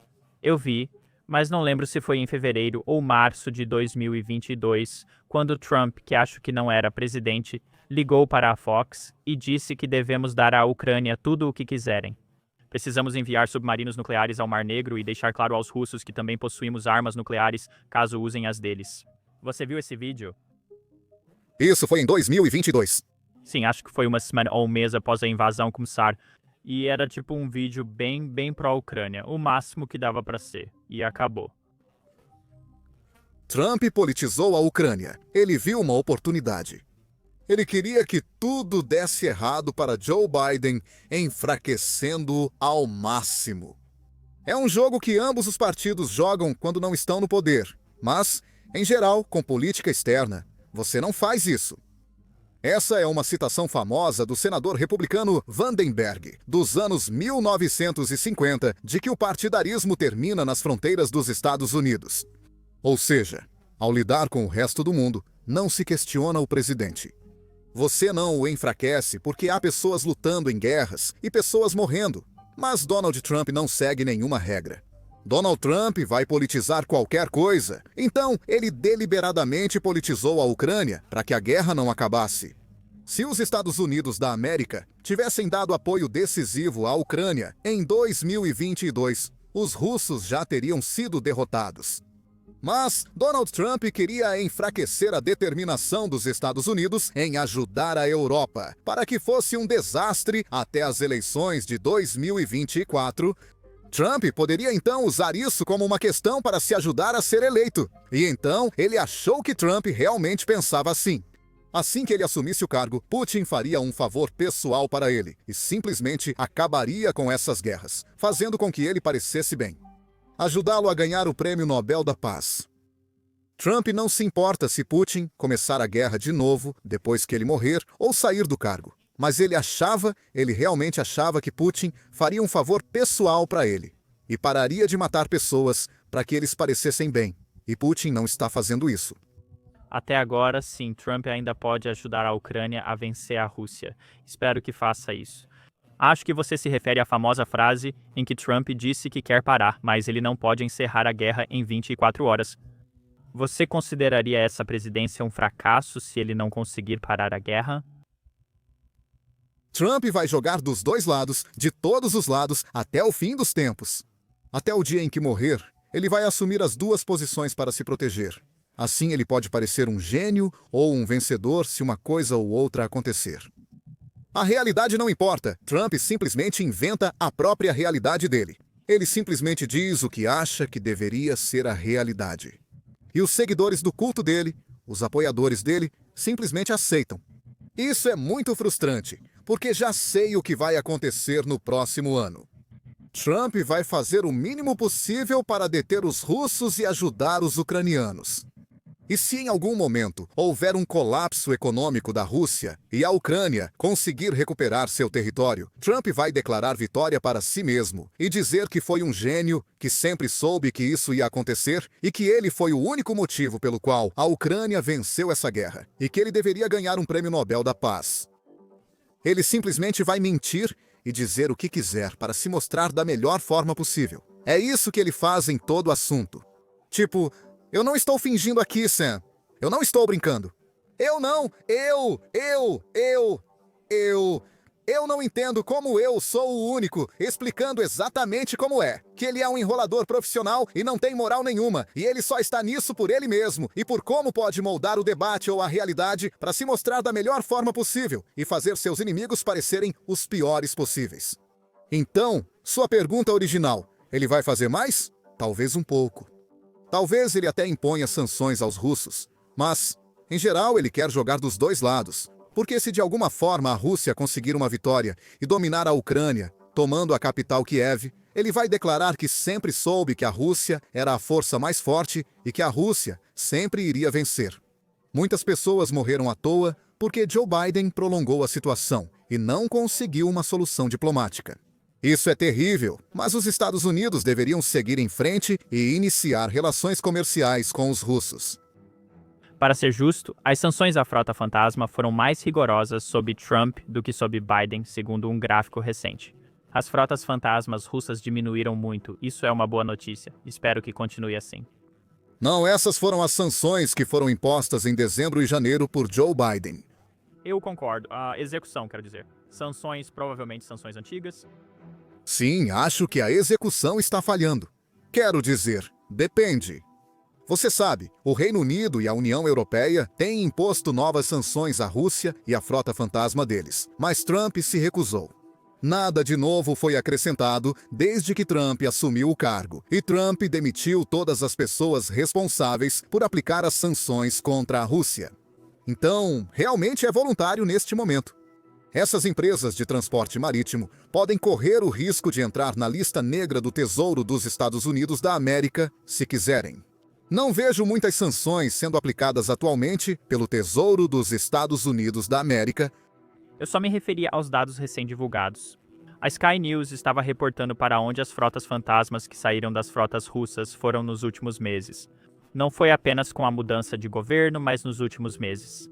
Speaker 3: Eu vi, mas não lembro se foi em fevereiro ou março de 2022, quando Trump, que acho que não era presidente, ligou para a Fox e disse que devemos dar à Ucrânia tudo o que quiserem. Precisamos enviar submarinos nucleares ao Mar Negro e deixar claro aos russos que também possuímos armas nucleares caso usem as deles. Você viu esse vídeo?
Speaker 2: Isso foi em 2022.
Speaker 3: Sim, acho que foi uma semana ou um mês após a invasão começar. E era tipo um vídeo bem pró-Ucrânia, o máximo que dava para ser. E acabou.
Speaker 2: Trump politizou a Ucrânia. Ele viu uma oportunidade. Ele queria que tudo desse errado para Joe Biden, enfraquecendo-o ao máximo. É um jogo que ambos os partidos jogam quando não estão no poder. Mas, em geral, com política externa, você não faz isso. Essa é uma citação famosa do senador republicano Vandenberg, dos anos 1950, de que o partidarismo termina nas fronteiras dos Estados Unidos. Ou seja, ao lidar com o resto do mundo, não se questiona o presidente. Você não o enfraquece porque há pessoas lutando em guerras e pessoas morrendo. Mas Donald Trump não segue nenhuma regra. Donald Trump vai politizar qualquer coisa, então ele deliberadamente politizou a Ucrânia para que a guerra não acabasse. Se os Estados Unidos da América tivessem dado apoio decisivo à Ucrânia em 2022, os russos já teriam sido derrotados. Mas Donald Trump queria enfraquecer a determinação dos Estados Unidos em ajudar a Europa, para que fosse um desastre até as eleições de 2024. Trump poderia então usar isso como uma questão para se ajudar a ser eleito. E então ele achou que Trump realmente pensava assim. Assim que ele assumisse o cargo, Putin faria um favor pessoal para ele e simplesmente acabaria com essas guerras, fazendo com que ele parecesse bem. Ajudá-lo a ganhar o Prêmio Nobel da Paz. Trump não se importa se Putin começar a guerra de novo depois que ele morrer ou sair do cargo. Mas ele realmente achava que Putin faria um favor pessoal para ele e pararia de matar pessoas para que eles parecessem bem. E Putin não está fazendo isso.
Speaker 3: Até agora, sim, Trump ainda pode ajudar a Ucrânia a vencer a Rússia. Espero que faça isso. Acho que você se refere à famosa frase em que Trump disse que quer parar, mas ele não pode encerrar a guerra em 24 horas. Você consideraria essa presidência um fracasso se ele não conseguir parar a guerra?
Speaker 2: Trump vai jogar dos dois lados, de todos os lados, até o fim dos tempos. Até o dia em que morrer, ele vai assumir as duas posições para se proteger. Assim ele pode parecer um gênio ou um vencedor se uma coisa ou outra acontecer. A realidade não importa. Trump simplesmente inventa a própria realidade dele. Ele simplesmente diz o que acha que deveria ser a realidade. E os seguidores do culto dele, os apoiadores dele, simplesmente aceitam. Isso é muito frustrante, porque já sei o que vai acontecer no próximo ano. Trump vai fazer o mínimo possível para deter os russos e ajudar os ucranianos. E se em algum momento houver um colapso econômico da Rússia e a Ucrânia conseguir recuperar seu território, Trump vai declarar vitória para si mesmo e dizer que foi um gênio, que sempre soube que isso ia acontecer e que ele foi o único motivo pelo qual a Ucrânia venceu essa guerra e que ele deveria ganhar um Prêmio Nobel da Paz. Ele simplesmente vai mentir e dizer o que quiser para se mostrar da melhor forma possível. É isso que ele faz em todo assunto. Tipo, eu não estou fingindo aqui, Sam. Eu não estou brincando. Eu não entendo como eu sou o único explicando exatamente como é. Que ele é um enrolador profissional e não tem moral nenhuma. E ele só está nisso por ele mesmo e por como pode moldar o debate ou a realidade para se mostrar da melhor forma possível e fazer seus inimigos parecerem os piores possíveis. Então, sua pergunta original, ele vai fazer mais? Talvez um pouco. Talvez ele até imponha sanções aos russos, mas, em geral, ele quer jogar dos dois lados. Porque se de alguma forma a Rússia conseguir uma vitória e dominar a Ucrânia, tomando a capital Kiev, ele vai declarar que sempre soube que a Rússia era a força mais forte e que a Rússia sempre iria vencer. Muitas pessoas morreram à toa porque Joe Biden prolongou a situação e não conseguiu uma solução diplomática. Isso é terrível, mas os Estados Unidos deveriam seguir em frente e iniciar relações comerciais com os russos.
Speaker 3: Para ser justo, as sanções à frota fantasma foram mais rigorosas sob Trump do que sob Biden, segundo um gráfico recente. As frotas fantasmas russas diminuíram muito, isso é uma boa notícia. Espero que continue assim.
Speaker 2: Não, essas foram as sanções que foram impostas em dezembro e janeiro por Joe Biden.
Speaker 3: Eu concordo. A execução, quero dizer. Sanções, provavelmente sanções antigas.
Speaker 2: Sim, acho que a execução está falhando. Quero dizer, depende. Você sabe, o Reino Unido e a União Europeia têm imposto novas sanções à Rússia e à frota fantasma deles, mas Trump se recusou. Nada de novo foi acrescentado desde que Trump assumiu o cargo, e Trump demitiu todas as pessoas responsáveis por aplicar as sanções contra a Rússia. Então, realmente é voluntário neste momento. Essas empresas de transporte marítimo podem correr o risco de entrar na lista negra do Tesouro dos Estados Unidos da América, se quiserem. Não vejo muitas sanções sendo aplicadas atualmente pelo Tesouro dos Estados Unidos da América.
Speaker 3: Eu só me referia aos dados recém-divulgados. A Sky News estava reportando para onde as frotas fantasmas que saíram das frotas russas foram nos últimos meses. Não foi apenas com a mudança de governo, mas nos últimos meses.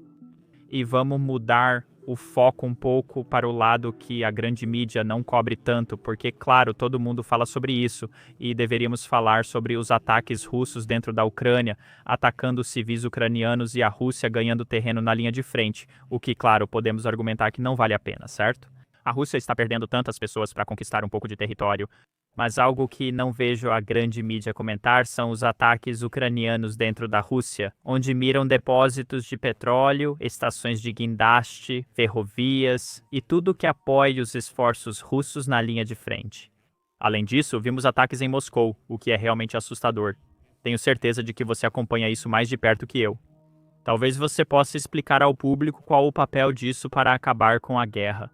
Speaker 3: E vamos mudar o foco um pouco para o lado que a grande mídia não cobre tanto, porque, claro, todo mundo fala sobre isso, e deveríamos falar sobre os ataques russos dentro da Ucrânia, atacando os civis ucranianos e a Rússia ganhando terreno na linha de frente, o que, claro, podemos argumentar que não vale a pena, certo? A Rússia está perdendo tantas pessoas para conquistar um pouco de território, mas algo que não vejo a grande mídia comentar são os ataques ucranianos dentro da Rússia, onde miram depósitos de petróleo, estações de guindaste, ferrovias e tudo que apoie os esforços russos na linha de frente. Além disso, vimos ataques em Moscou, o que é realmente assustador. Tenho certeza de que você acompanha isso mais de perto que eu. Talvez você possa explicar ao público qual o papel disso para acabar com a guerra.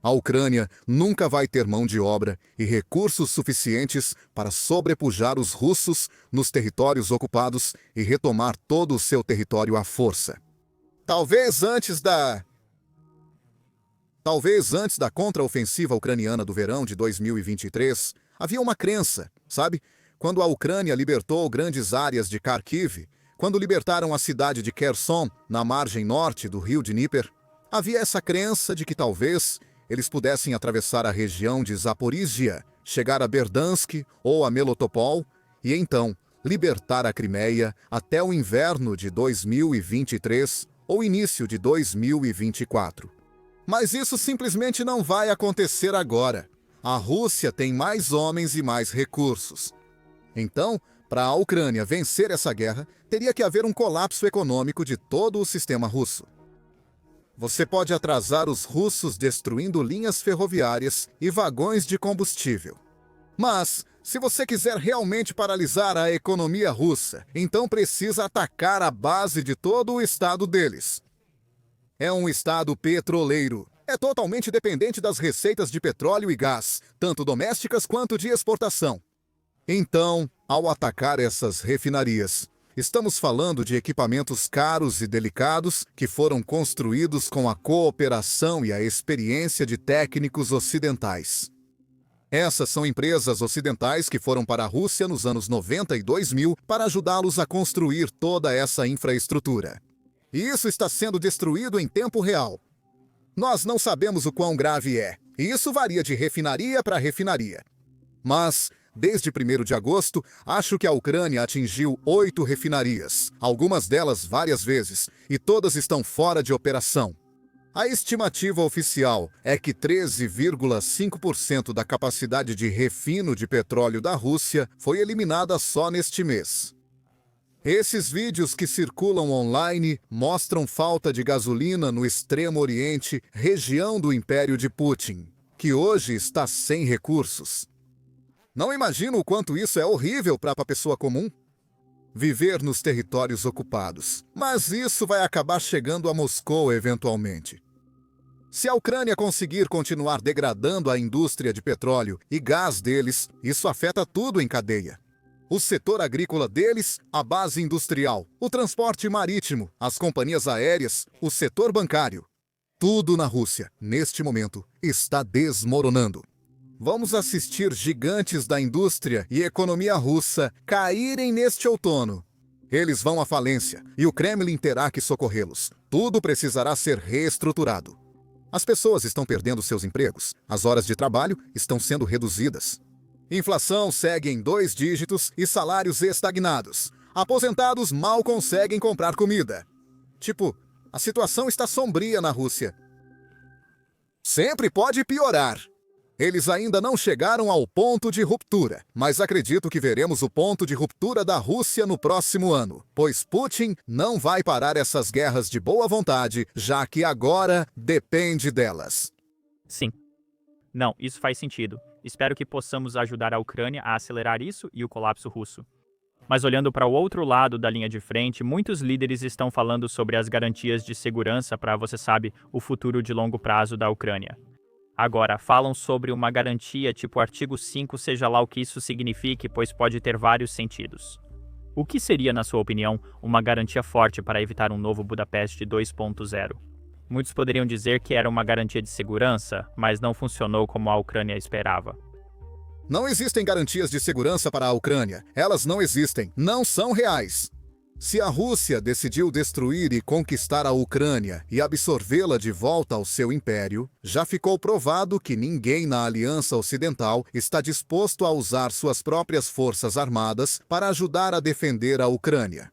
Speaker 2: A Ucrânia nunca vai ter mão de obra e recursos suficientes para sobrepujar os russos nos territórios ocupados e retomar todo o seu território à força. Talvez antes da contraofensiva ucraniana do verão de 2023, havia uma crença, sabe? Quando a Ucrânia libertou grandes áreas de Kharkiv, quando libertaram a cidade de Kherson, na margem norte do rio Dnieper, havia essa crença de que talvez eles pudessem atravessar a região de Zaporizhia, chegar a Berdansk ou a Melitopol e então libertar a Crimeia até o inverno de 2023 ou início de 2024. Mas isso simplesmente não vai acontecer agora. A Rússia tem mais homens e mais recursos. Então, para a Ucrânia vencer essa guerra, teria que haver um colapso econômico de todo o sistema russo. Você pode atrasar os russos destruindo linhas ferroviárias e vagões de combustível. Mas, se você quiser realmente paralisar a economia russa, então precisa atacar a base de todo o estado deles. É um estado petroleiro. É totalmente dependente das receitas de petróleo e gás, tanto domésticas quanto de exportação. Então, ao atacar essas refinarias, estamos falando de equipamentos caros e delicados que foram construídos com a cooperação e a experiência de técnicos ocidentais. Essas são empresas ocidentais que foram para a Rússia nos anos 90 e 2000 para ajudá-los a construir toda essa infraestrutura. E isso está sendo destruído em tempo real. Nós não sabemos o quão grave é, e isso varia de refinaria para refinaria. Mas, desde 1º de agosto, acho que a Ucrânia atingiu 8 refinarias, algumas delas várias vezes, e todas estão fora de operação. A estimativa oficial é que 13,5% da capacidade de refino de petróleo da Rússia foi eliminada só neste mês. Esses vídeos que circulam online mostram falta de gasolina no Extremo Oriente, região do Império de Putin, que hoje está sem recursos. Não imagino o quanto isso é horrível para a pessoa comum. Viver nos territórios ocupados. Mas isso vai acabar chegando a Moscou eventualmente. Se a Ucrânia conseguir continuar degradando a indústria de petróleo e gás deles, isso afeta tudo em cadeia. O setor agrícola deles, a base industrial, o transporte marítimo, as companhias aéreas, o setor bancário. Tudo na Rússia, neste momento, está desmoronando. Vamos assistir gigantes da indústria e economia russa caírem neste outono. Eles vão à falência e o Kremlin terá que socorrê-los. Tudo precisará ser reestruturado. As pessoas estão perdendo seus empregos, as horas de trabalho estão sendo reduzidas. Inflação segue em 2 dígitos e salários estagnados. Aposentados mal conseguem comprar comida. A situação está sombria na Rússia. Sempre pode piorar. Eles ainda não chegaram ao ponto de ruptura, mas acredito que veremos o ponto de ruptura da Rússia no próximo ano, pois Putin não vai parar essas guerras de boa vontade, já que agora depende delas.
Speaker 3: Sim. Não, isso faz sentido. Espero que possamos ajudar a Ucrânia a acelerar isso e o colapso russo. Mas olhando para o outro lado da linha de frente, muitos líderes estão falando sobre as garantias de segurança para, você sabe, o futuro de longo prazo da Ucrânia. Agora, falam sobre uma garantia tipo artigo 5, seja lá o que isso signifique, pois pode ter vários sentidos. O que seria, na sua opinião, uma garantia forte para evitar um novo Budapeste 2.0? Muitos poderiam dizer que era uma garantia de segurança, mas não funcionou como a Ucrânia esperava.
Speaker 2: Não existem garantias de segurança para a Ucrânia. Elas não existem, não são reais. Se a Rússia decidiu destruir e conquistar a Ucrânia e absorvê-la de volta ao seu império, já ficou provado que ninguém na Aliança Ocidental está disposto a usar suas próprias forças armadas para ajudar a defender a Ucrânia.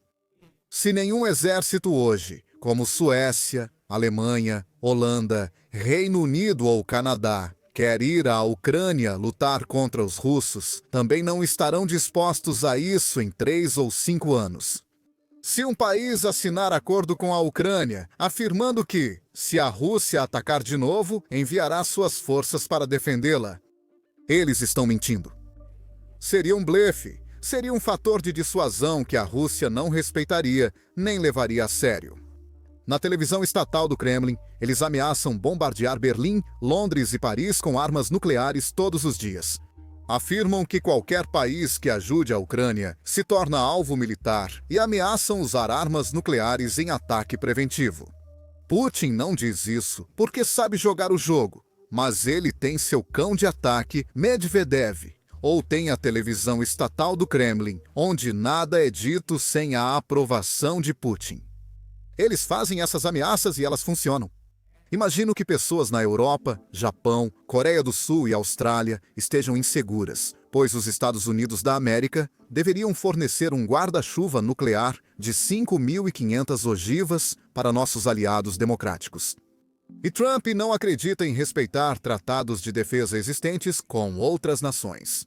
Speaker 2: Se nenhum exército hoje, como Suécia, Alemanha, Holanda, Reino Unido ou Canadá, quer ir à Ucrânia lutar contra os russos, também não estarão dispostos a isso em 3 ou 5 anos. Se um país assinar acordo com a Ucrânia, afirmando que, se a Rússia atacar de novo, enviará suas forças para defendê-la, eles estão mentindo. Seria um blefe, seria um fator de dissuasão que a Rússia não respeitaria nem levaria a sério. Na televisão estatal do Kremlin, eles ameaçam bombardear Berlim, Londres e Paris com armas nucleares todos os dias. Afirmam que qualquer país que ajude a Ucrânia se torna alvo militar e ameaçam usar armas nucleares em ataque preventivo. Putin não diz isso porque sabe jogar o jogo, mas ele tem seu cão de ataque, Medvedev, ou tem a televisão estatal do Kremlin, onde nada é dito sem a aprovação de Putin. Eles fazem essas ameaças e elas funcionam. Imagino que pessoas na Europa, Japão, Coreia do Sul e Austrália estejam inseguras, pois os Estados Unidos da América deveriam fornecer um guarda-chuva nuclear de 5.500 ogivas para nossos aliados democráticos. E Trump não acredita em respeitar tratados de defesa existentes com outras nações.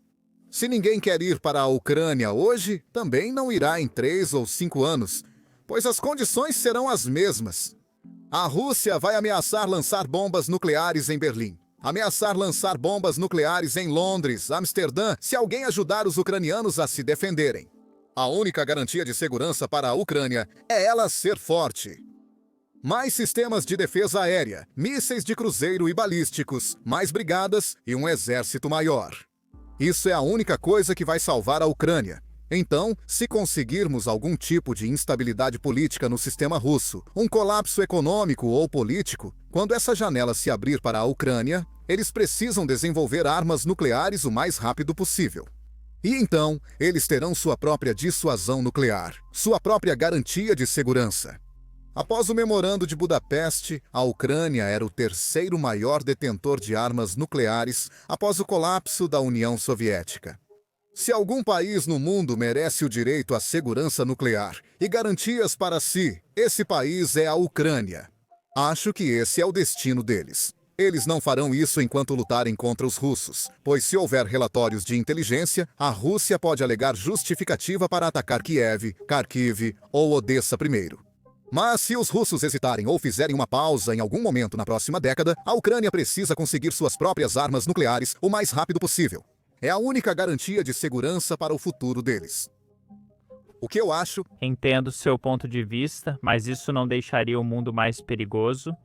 Speaker 2: Se ninguém quer ir para a Ucrânia hoje, também não irá em 3 ou 5 anos, pois as condições serão as mesmas. A Rússia vai ameaçar lançar bombas nucleares em Berlim, ameaçar lançar bombas nucleares em Londres, Amsterdã, se alguém ajudar os ucranianos a se defenderem. A única garantia de segurança para a Ucrânia é ela ser forte. Mais sistemas de defesa aérea, mísseis de cruzeiro e balísticos, mais brigadas e um exército maior. Isso é a única coisa que vai salvar a Ucrânia. Então, se conseguirmos algum tipo de instabilidade política no sistema russo, um colapso econômico ou político, quando essa janela se abrir para a Ucrânia, eles precisam desenvolver armas nucleares o mais rápido possível. E então, eles terão sua própria dissuasão nuclear, sua própria garantia de segurança. Após o Memorando de Budapeste, a Ucrânia era o terceiro maior detentor de armas nucleares após o colapso da União Soviética. Se algum país no mundo merece o direito à segurança nuclear e garantias para si, esse país é a Ucrânia. Acho que esse é o destino deles. Eles não farão isso enquanto lutarem contra os russos, pois se houver relatórios de inteligência, a Rússia pode alegar justificativa para atacar Kiev, Kharkiv ou Odessa primeiro. Mas se os russos hesitarem ou fizerem uma pausa em algum momento na próxima década, a Ucrânia precisa conseguir suas próprias armas nucleares o mais rápido possível. É a única garantia de segurança para o futuro deles. O que eu acho...
Speaker 3: Entendo seu ponto de vista, mas isso não deixaria o mundo mais perigoso.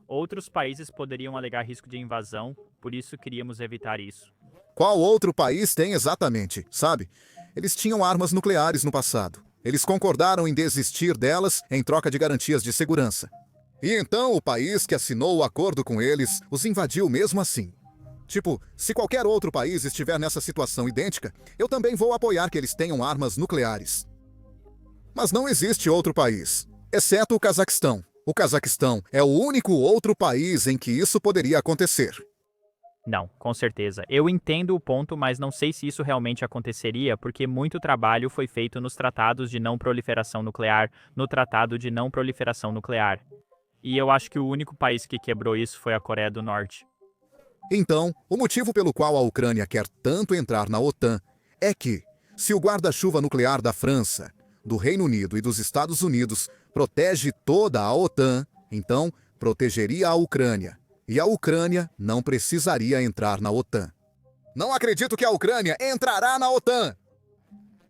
Speaker 3: Outros países poderiam alegar risco de invasão, por isso queríamos evitar isso.
Speaker 2: Qual outro país tem exatamente, sabe? Eles tinham armas nucleares no passado. Eles concordaram em desistir delas em troca de garantias de segurança. E então o país que assinou o acordo com eles os invadiu mesmo assim. Tipo, se qualquer outro país estiver nessa situação idêntica, eu também vou apoiar que eles tenham armas nucleares. Mas não existe outro país, exceto o Cazaquistão. O Cazaquistão é o único outro país em que isso poderia acontecer.
Speaker 3: Não, com certeza. Eu entendo o ponto, mas não sei se isso realmente aconteceria, porque muito trabalho foi feito nos tratados de não proliferação nuclear, no Tratado de Não Proliferação Nuclear. E eu acho que o único país que quebrou isso foi a Coreia do Norte.
Speaker 2: Então, o motivo pelo qual a Ucrânia quer tanto entrar na OTAN é que, se o guarda-chuva nuclear da França, do Reino Unido e dos Estados Unidos protege toda a OTAN, então protegeria a Ucrânia, e a Ucrânia não precisaria entrar na OTAN. Não acredito que a Ucrânia entrará na OTAN!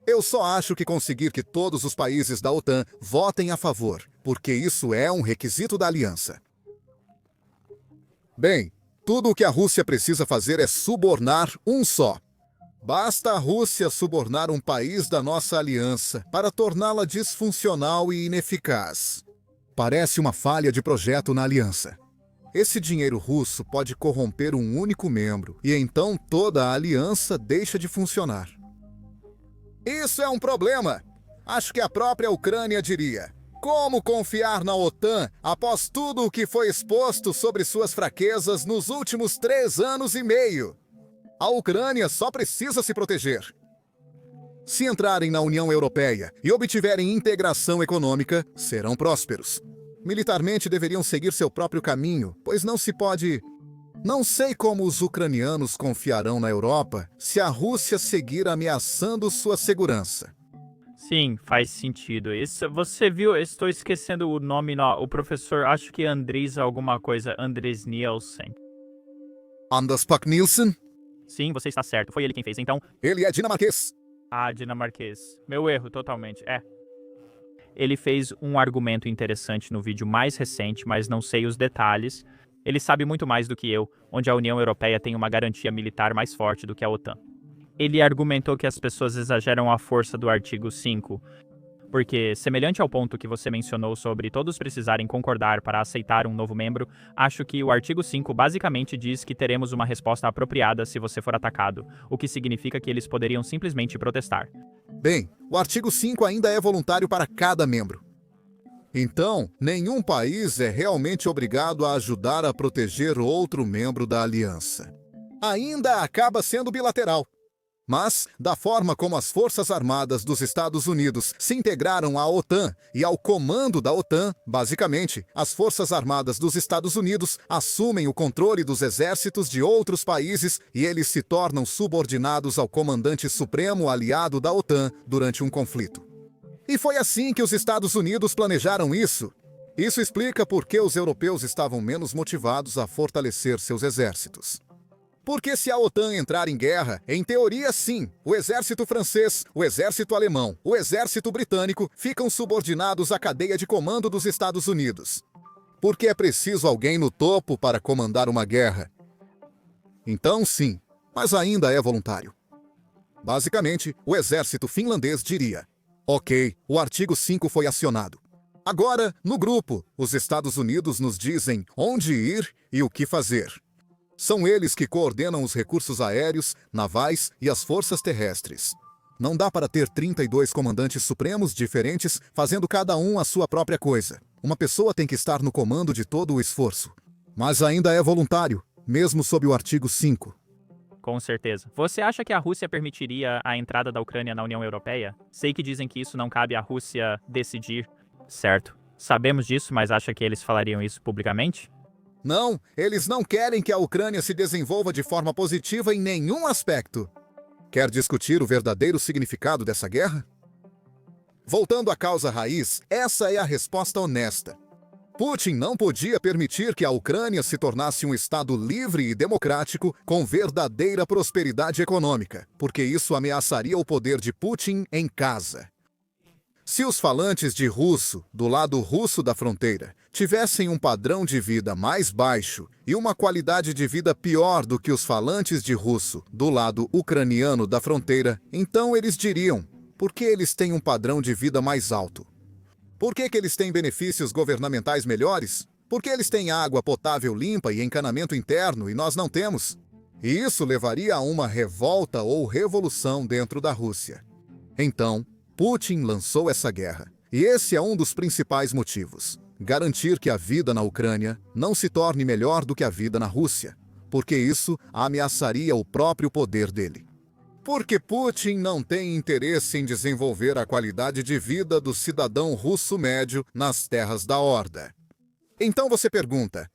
Speaker 2: Eu só acho que conseguir que todos os países da OTAN votem a favor, porque isso é um requisito da aliança. Bem, tudo o que a Rússia precisa fazer é subornar um só. Basta a Rússia subornar um país da nossa aliança para torná-la disfuncional e ineficaz. Parece uma falha de projeto na aliança. Esse dinheiro russo pode corromper um único membro, e então toda a aliança deixa de funcionar. Isso é um problema! Acho que a própria Ucrânia diria: como confiar na OTAN após tudo o que foi exposto sobre suas fraquezas nos últimos 3 anos e meio? A Ucrânia só precisa se proteger. Se entrarem na União Europeia e obtiverem integração econômica, serão prósperos. Militarmente deveriam seguir seu próprio caminho, pois não se pode... Não sei como os ucranianos confiarão na Europa se a Rússia seguir ameaçando sua segurança.
Speaker 3: Sim, faz sentido. Isso, você viu, estou esquecendo o nome, o professor, acho que Andres alguma coisa, Andres Nielsen.
Speaker 2: Anders Puck Nielsen?
Speaker 3: Sim, você está certo, foi ele quem fez, então...
Speaker 2: Ele é dinamarquês.
Speaker 3: Ah, dinamarquês. Meu erro, totalmente, Ele fez um argumento interessante no vídeo mais recente, mas não sei os detalhes. Ele sabe muito mais do que eu, onde a União Europeia tem uma garantia militar mais forte do que a OTAN. Ele argumentou que as pessoas exageram a força do artigo 5, porque, semelhante ao ponto que você mencionou sobre todos precisarem concordar para aceitar um novo membro, acho que o artigo 5 basicamente diz que teremos uma resposta apropriada se você for atacado, o que significa que eles poderiam simplesmente protestar.
Speaker 2: Bem, o artigo 5 ainda é voluntário para cada membro. Então, nenhum país é realmente obrigado a ajudar a proteger outro membro da aliança. Ainda acaba sendo bilateral. Mas, da forma como as Forças Armadas dos Estados Unidos se integraram à OTAN e ao comando da OTAN, basicamente, as Forças Armadas dos Estados Unidos assumem o controle dos exércitos de outros países e eles se tornam subordinados ao comandante supremo aliado da OTAN durante um conflito. E foi assim que os Estados Unidos planejaram isso. Isso explica por que os europeus estavam menos motivados a fortalecer seus exércitos. Porque se a OTAN entrar em guerra, em teoria sim, o exército francês, o exército alemão, o exército britânico ficam subordinados à cadeia de comando dos Estados Unidos. Porque é preciso alguém no topo para comandar uma guerra. Então sim, mas ainda é voluntário. Basicamente, o exército finlandês diria: ok, o artigo 5 foi acionado. Agora, no grupo, os Estados Unidos nos dizem onde ir e o que fazer. São eles que coordenam os recursos aéreos, navais e as forças terrestres. Não dá para ter 32 comandantes supremos diferentes fazendo cada um a sua própria coisa. Uma pessoa tem que estar no comando de todo o esforço. Mas ainda é voluntário, mesmo sob o artigo 5.
Speaker 3: Com certeza. Você acha que a Rússia permitiria a entrada da Ucrânia na União Europeia? Sei que dizem que isso não cabe à Rússia decidir. Certo. Sabemos disso, mas acha que eles falariam isso publicamente?
Speaker 2: Não, eles não querem que a Ucrânia se desenvolva de forma positiva em nenhum aspecto. Quer discutir o verdadeiro significado dessa guerra? Voltando à causa raiz, essa é a resposta honesta. Putin não podia permitir que a Ucrânia se tornasse um Estado livre e democrático com verdadeira prosperidade econômica, porque isso ameaçaria o poder de Putin em casa. Se os falantes de russo, do lado russo da fronteira, tivessem um padrão de vida mais baixo e uma qualidade de vida pior do que os falantes de russo, do lado ucraniano da fronteira, então eles diriam: por que eles têm um padrão de vida mais alto? Por que eles têm benefícios governamentais melhores? Por que eles têm água potável limpa e encanamento interno e nós não temos? E isso levaria a uma revolta ou revolução dentro da Rússia. Então, Putin lançou essa guerra. E esse é um dos principais motivos: garantir que a vida na Ucrânia não se torne melhor do que a vida na Rússia, porque isso ameaçaria o próprio poder dele. Porque Putin não tem interesse em desenvolver a qualidade de vida do cidadão russo médio nas terras da Horda. Então você pergunta: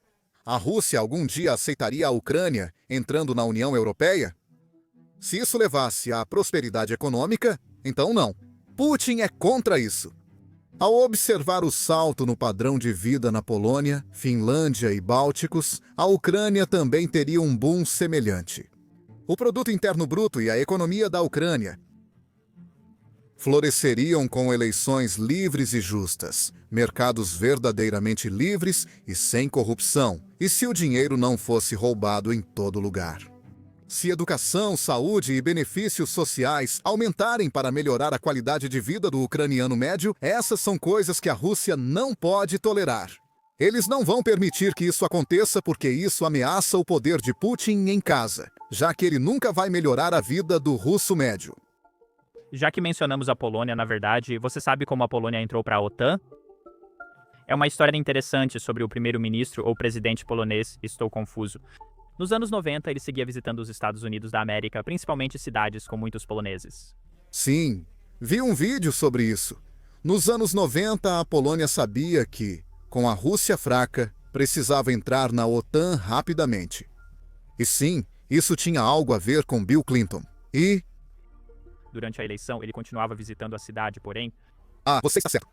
Speaker 2: a Rússia algum dia aceitaria a Ucrânia entrando na União Europeia? Se isso levasse à prosperidade econômica, então não. Putin é contra isso. Ao observar o salto no padrão de vida na Polônia, Finlândia e Bálticos, a Ucrânia também teria um boom semelhante. O produto interno bruto e a economia da Ucrânia floresceriam com eleições livres e justas, mercados verdadeiramente livres e sem corrupção, e se o dinheiro não fosse roubado em todo lugar. Se educação, saúde e benefícios sociais aumentarem para melhorar a qualidade de vida do ucraniano médio, essas são coisas que a Rússia não pode tolerar. Eles não vão permitir que isso aconteça porque isso ameaça o poder de Putin em casa, já que ele nunca vai melhorar a vida do russo médio.
Speaker 3: Já que mencionamos a Polônia, na verdade, você sabe como a Polônia entrou para a OTAN? É uma história interessante sobre o primeiro-ministro ou presidente polonês, estou confuso. Nos anos 90, ele seguia visitando os Estados Unidos da América, principalmente cidades com muitos poloneses.
Speaker 2: Sim, vi um vídeo sobre isso. Nos anos 90, a Polônia sabia que, com a Rússia fraca, precisava entrar na OTAN rapidamente. E sim, isso tinha algo a ver com Bill Clinton. E...
Speaker 3: Durante a eleição, ele continuava visitando a cidade, porém...
Speaker 2: você está certo.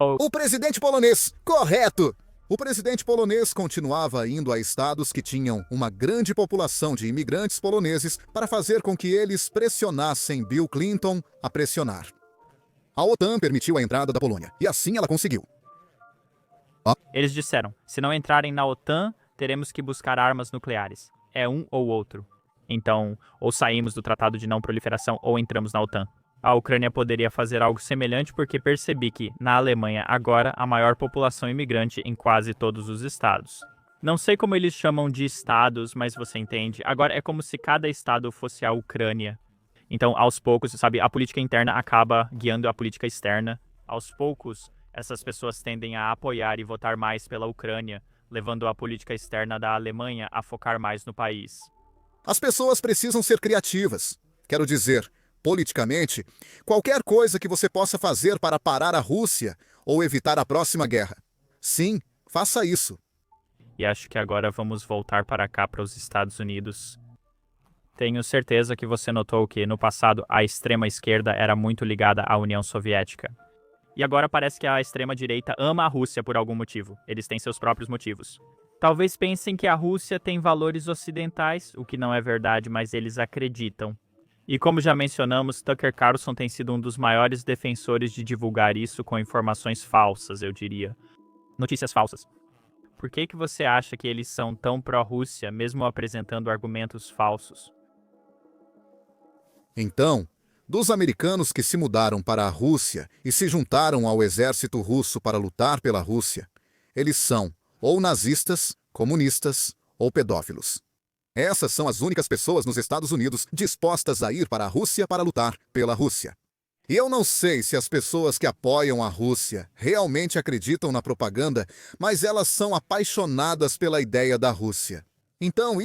Speaker 3: Oh.
Speaker 2: O presidente polonês, correto! O presidente polonês continuava indo a estados que tinham uma grande população de imigrantes poloneses para fazer com que eles pressionassem Bill Clinton a pressionar. A OTAN permitiu a entrada da Polônia, e assim ela conseguiu.
Speaker 3: Eles disseram, se não entrarem na OTAN, teremos que buscar armas nucleares. É um ou outro. Então, ou saímos do Tratado de Não Proliferação ou entramos na OTAN. A Ucrânia poderia fazer algo semelhante porque percebi que, na Alemanha, agora a maior população imigrante em quase todos os estados. Não sei como eles chamam de estados, mas você entende. Agora é como se cada estado fosse a Ucrânia. Então, aos poucos, sabe, a política interna acaba guiando a política externa. Aos poucos, essas pessoas tendem a apoiar e votar mais pela Ucrânia, levando a política externa da Alemanha a focar mais no país.
Speaker 2: As pessoas precisam ser criativas. Quero dizer... Politicamente, qualquer coisa que você possa fazer para parar a Rússia ou evitar a próxima guerra. Sim, faça isso.
Speaker 3: E acho que agora vamos voltar para cá, para os Estados Unidos. Tenho certeza que você notou que, no passado, a extrema-esquerda era muito ligada à União Soviética. E agora parece que a extrema-direita ama a Rússia por algum motivo. Eles têm seus próprios motivos. Talvez pensem que a Rússia tem valores ocidentais, o que não é verdade, mas eles acreditam. E como já mencionamos, Tucker Carlson tem sido um dos maiores defensores de divulgar isso com informações falsas, eu diria. Notícias falsas. Por que você acha que eles são tão pró-Rússia, mesmo apresentando argumentos falsos?
Speaker 2: Então, dos americanos que se mudaram para a Rússia e se juntaram ao exército russo para lutar pela Rússia, eles são ou nazistas, comunistas ou pedófilos. Essas são as únicas pessoas nos Estados Unidos dispostas a ir para a Rússia para lutar pela Rússia. E eu não sei se as pessoas que apoiam a Rússia realmente acreditam na propaganda, mas elas são apaixonadas pela ideia da Rússia. Então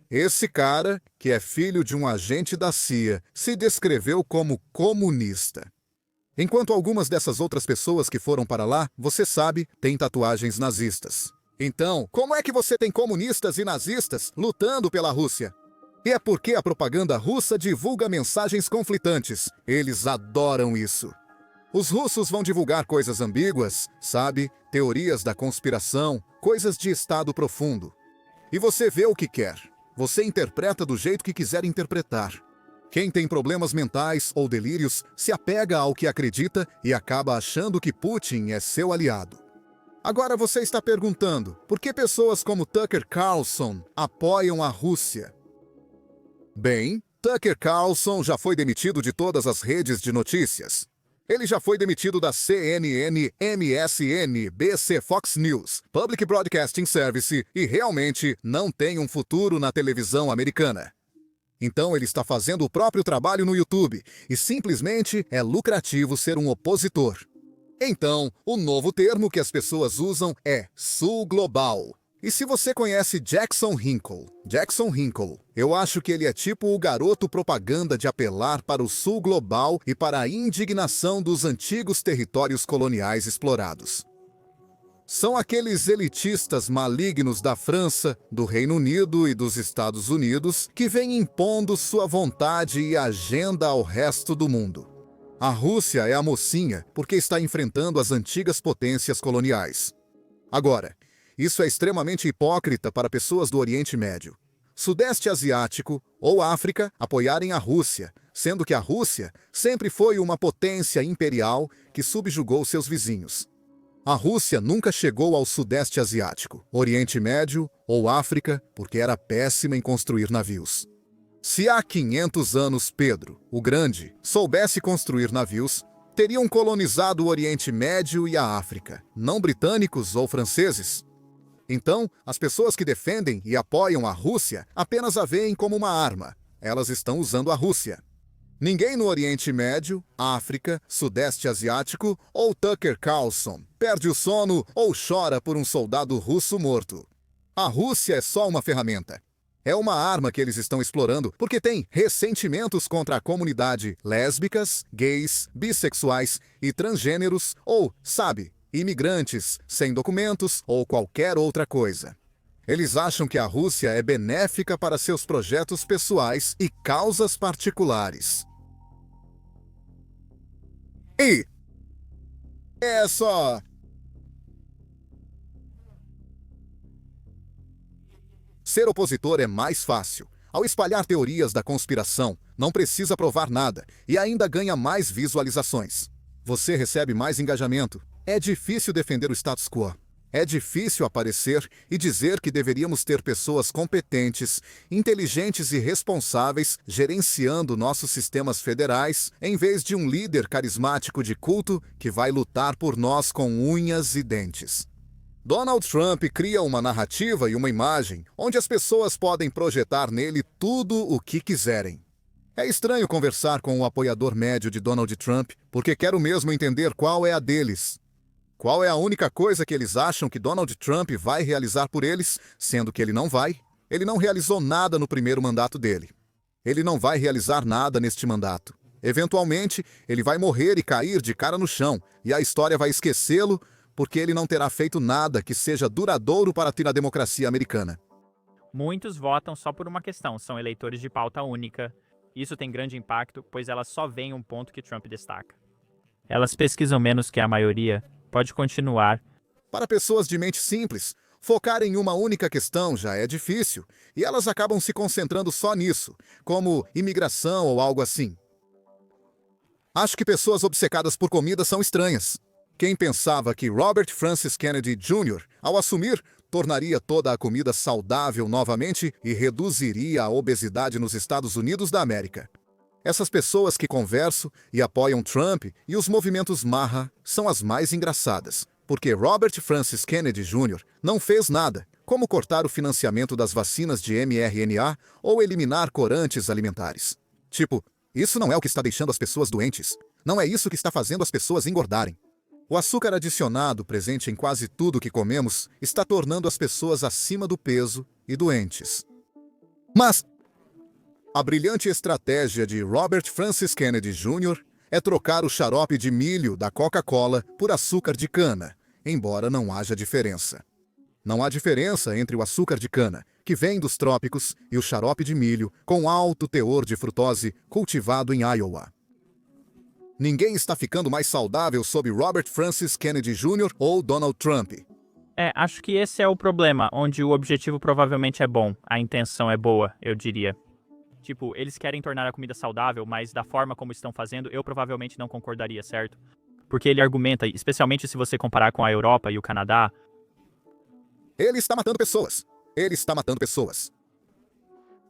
Speaker 2: Esse cara, que é filho de um agente da CIA, se descreveu como comunista. Enquanto algumas dessas outras pessoas que foram para lá, você sabe, têm tatuagens nazistas. Então, como é que você tem comunistas e nazistas lutando pela Rússia? E é porque a propaganda russa divulga mensagens conflitantes. Eles adoram isso. Os russos vão divulgar coisas ambíguas, sabe? Teorias da conspiração, coisas de estado profundo. E você vê o que quer. Você interpreta do jeito que quiser interpretar. Quem tem problemas mentais ou delírios se apega ao que acredita e acaba achando que Putin é seu aliado. Agora você está perguntando, por que pessoas como Tucker Carlson apoiam a Rússia? Bem, Tucker Carlson já foi demitido de todas as redes de notícias. Ele já foi demitido da CNN, MSNBC, Fox News, Public Broadcasting Service e realmente não tem um futuro na televisão americana. Então ele está fazendo o próprio trabalho no YouTube e simplesmente é lucrativo ser um opositor. Então, o novo termo que as pessoas usam é Sul Global. E se você conhece Jackson Hinkle, eu acho que ele é tipo o garoto propaganda de apelar para o Sul Global e para a indignação dos antigos territórios coloniais explorados. São aqueles elitistas malignos da França, do Reino Unido e dos Estados Unidos que vêm impondo sua vontade e agenda ao resto do mundo. A Rússia é a mocinha porque está enfrentando as antigas potências coloniais. Agora, isso é extremamente hipócrita para pessoas do Oriente Médio, Sudeste Asiático ou África apoiarem a Rússia, sendo que a Rússia sempre foi uma potência imperial que subjugou seus vizinhos. A Rússia nunca chegou ao Sudeste Asiático, Oriente Médio ou África porque era péssima em construir navios. Se há 500 anos Pedro, o Grande, soubesse construir navios, teriam colonizado o Oriente Médio e a África, não britânicos ou franceses. Então, as pessoas que defendem e apoiam a Rússia apenas a veem como uma arma, Elas estão usando a Rússia. Ninguém no Oriente Médio, África, Sudeste Asiático ou Tucker Carlson perde o sono ou chora por um soldado russo morto. A Rússia é só uma ferramenta. É uma arma que eles estão explorando porque tem ressentimentos contra a comunidade lésbicas, gays, bissexuais e transgêneros ou, sabe, imigrantes, sem documentos ou qualquer outra coisa. Eles acham que a Rússia é benéfica para seus projetos pessoais e causas particulares. E é só... Ser opositor é mais fácil. Ao espalhar teorias da conspiração, não precisa provar nada e ainda ganha mais visualizações. Você recebe mais engajamento. É difícil defender o status quo. É difícil aparecer e dizer que deveríamos ter pessoas competentes, inteligentes e responsáveis gerenciando nossos sistemas federais, em vez de um líder carismático de culto que vai lutar por nós com unhas e dentes. Donald Trump cria uma narrativa e uma imagem onde as pessoas podem projetar nele tudo o que quiserem. É estranho conversar com o apoiador médio de Donald Trump, porque quero mesmo entender qual é a deles. Qual é a única coisa que eles acham que Donald Trump vai realizar por eles, sendo que ele não vai? Ele não realizou nada no primeiro mandato dele. Ele não vai realizar nada neste mandato. Eventualmente, ele vai morrer e cair de cara no chão, e a história vai esquecê-lo, porque ele não terá feito nada que seja duradouro para ter a democracia americana.
Speaker 3: Muitos votam só por uma questão, são eleitores de pauta única. Isso tem grande impacto, pois elas só veem um ponto que Trump destaca. Elas pesquisam menos que a maioria. Pode continuar.
Speaker 2: Para pessoas de mente simples, focar em uma única questão já é difícil, e elas acabam se concentrando só nisso, como imigração ou algo assim. Acho que pessoas obcecadas por comida são estranhas. Quem pensava que Robert Francis Kennedy Jr., ao assumir, tornaria toda a comida saudável novamente e reduziria a obesidade nos Estados Unidos da América? Essas pessoas que converso e apoiam Trump e os movimentos Marra são as mais engraçadas, porque Robert Francis Kennedy Jr. não fez nada, como cortar o financiamento das vacinas de mRNA ou eliminar corantes alimentares. Tipo, isso não é o que está deixando as pessoas doentes. Não é isso que está fazendo as pessoas engordarem. O açúcar adicionado, presente em quase tudo que comemos, está tornando as pessoas acima do peso e doentes. Mas a brilhante estratégia de Robert Francis Kennedy Jr. é trocar o xarope de milho da Coca-Cola por açúcar de cana, embora não haja diferença. Não há diferença entre o açúcar de cana, que vem dos trópicos, e o xarope de milho, com alto teor de frutose, cultivado em Iowa. Ninguém está ficando mais saudável sob Robert Francis Kennedy Jr. ou Donald Trump.
Speaker 3: Acho que esse é o problema, onde o objetivo provavelmente é bom, a intenção é boa, eu diria. Tipo, eles querem tornar a comida saudável, mas da forma como estão fazendo, eu provavelmente não concordaria, certo? Porque ele argumenta, especialmente se você comparar com a Europa e o Canadá...
Speaker 2: Ele está matando pessoas. Ele está matando pessoas.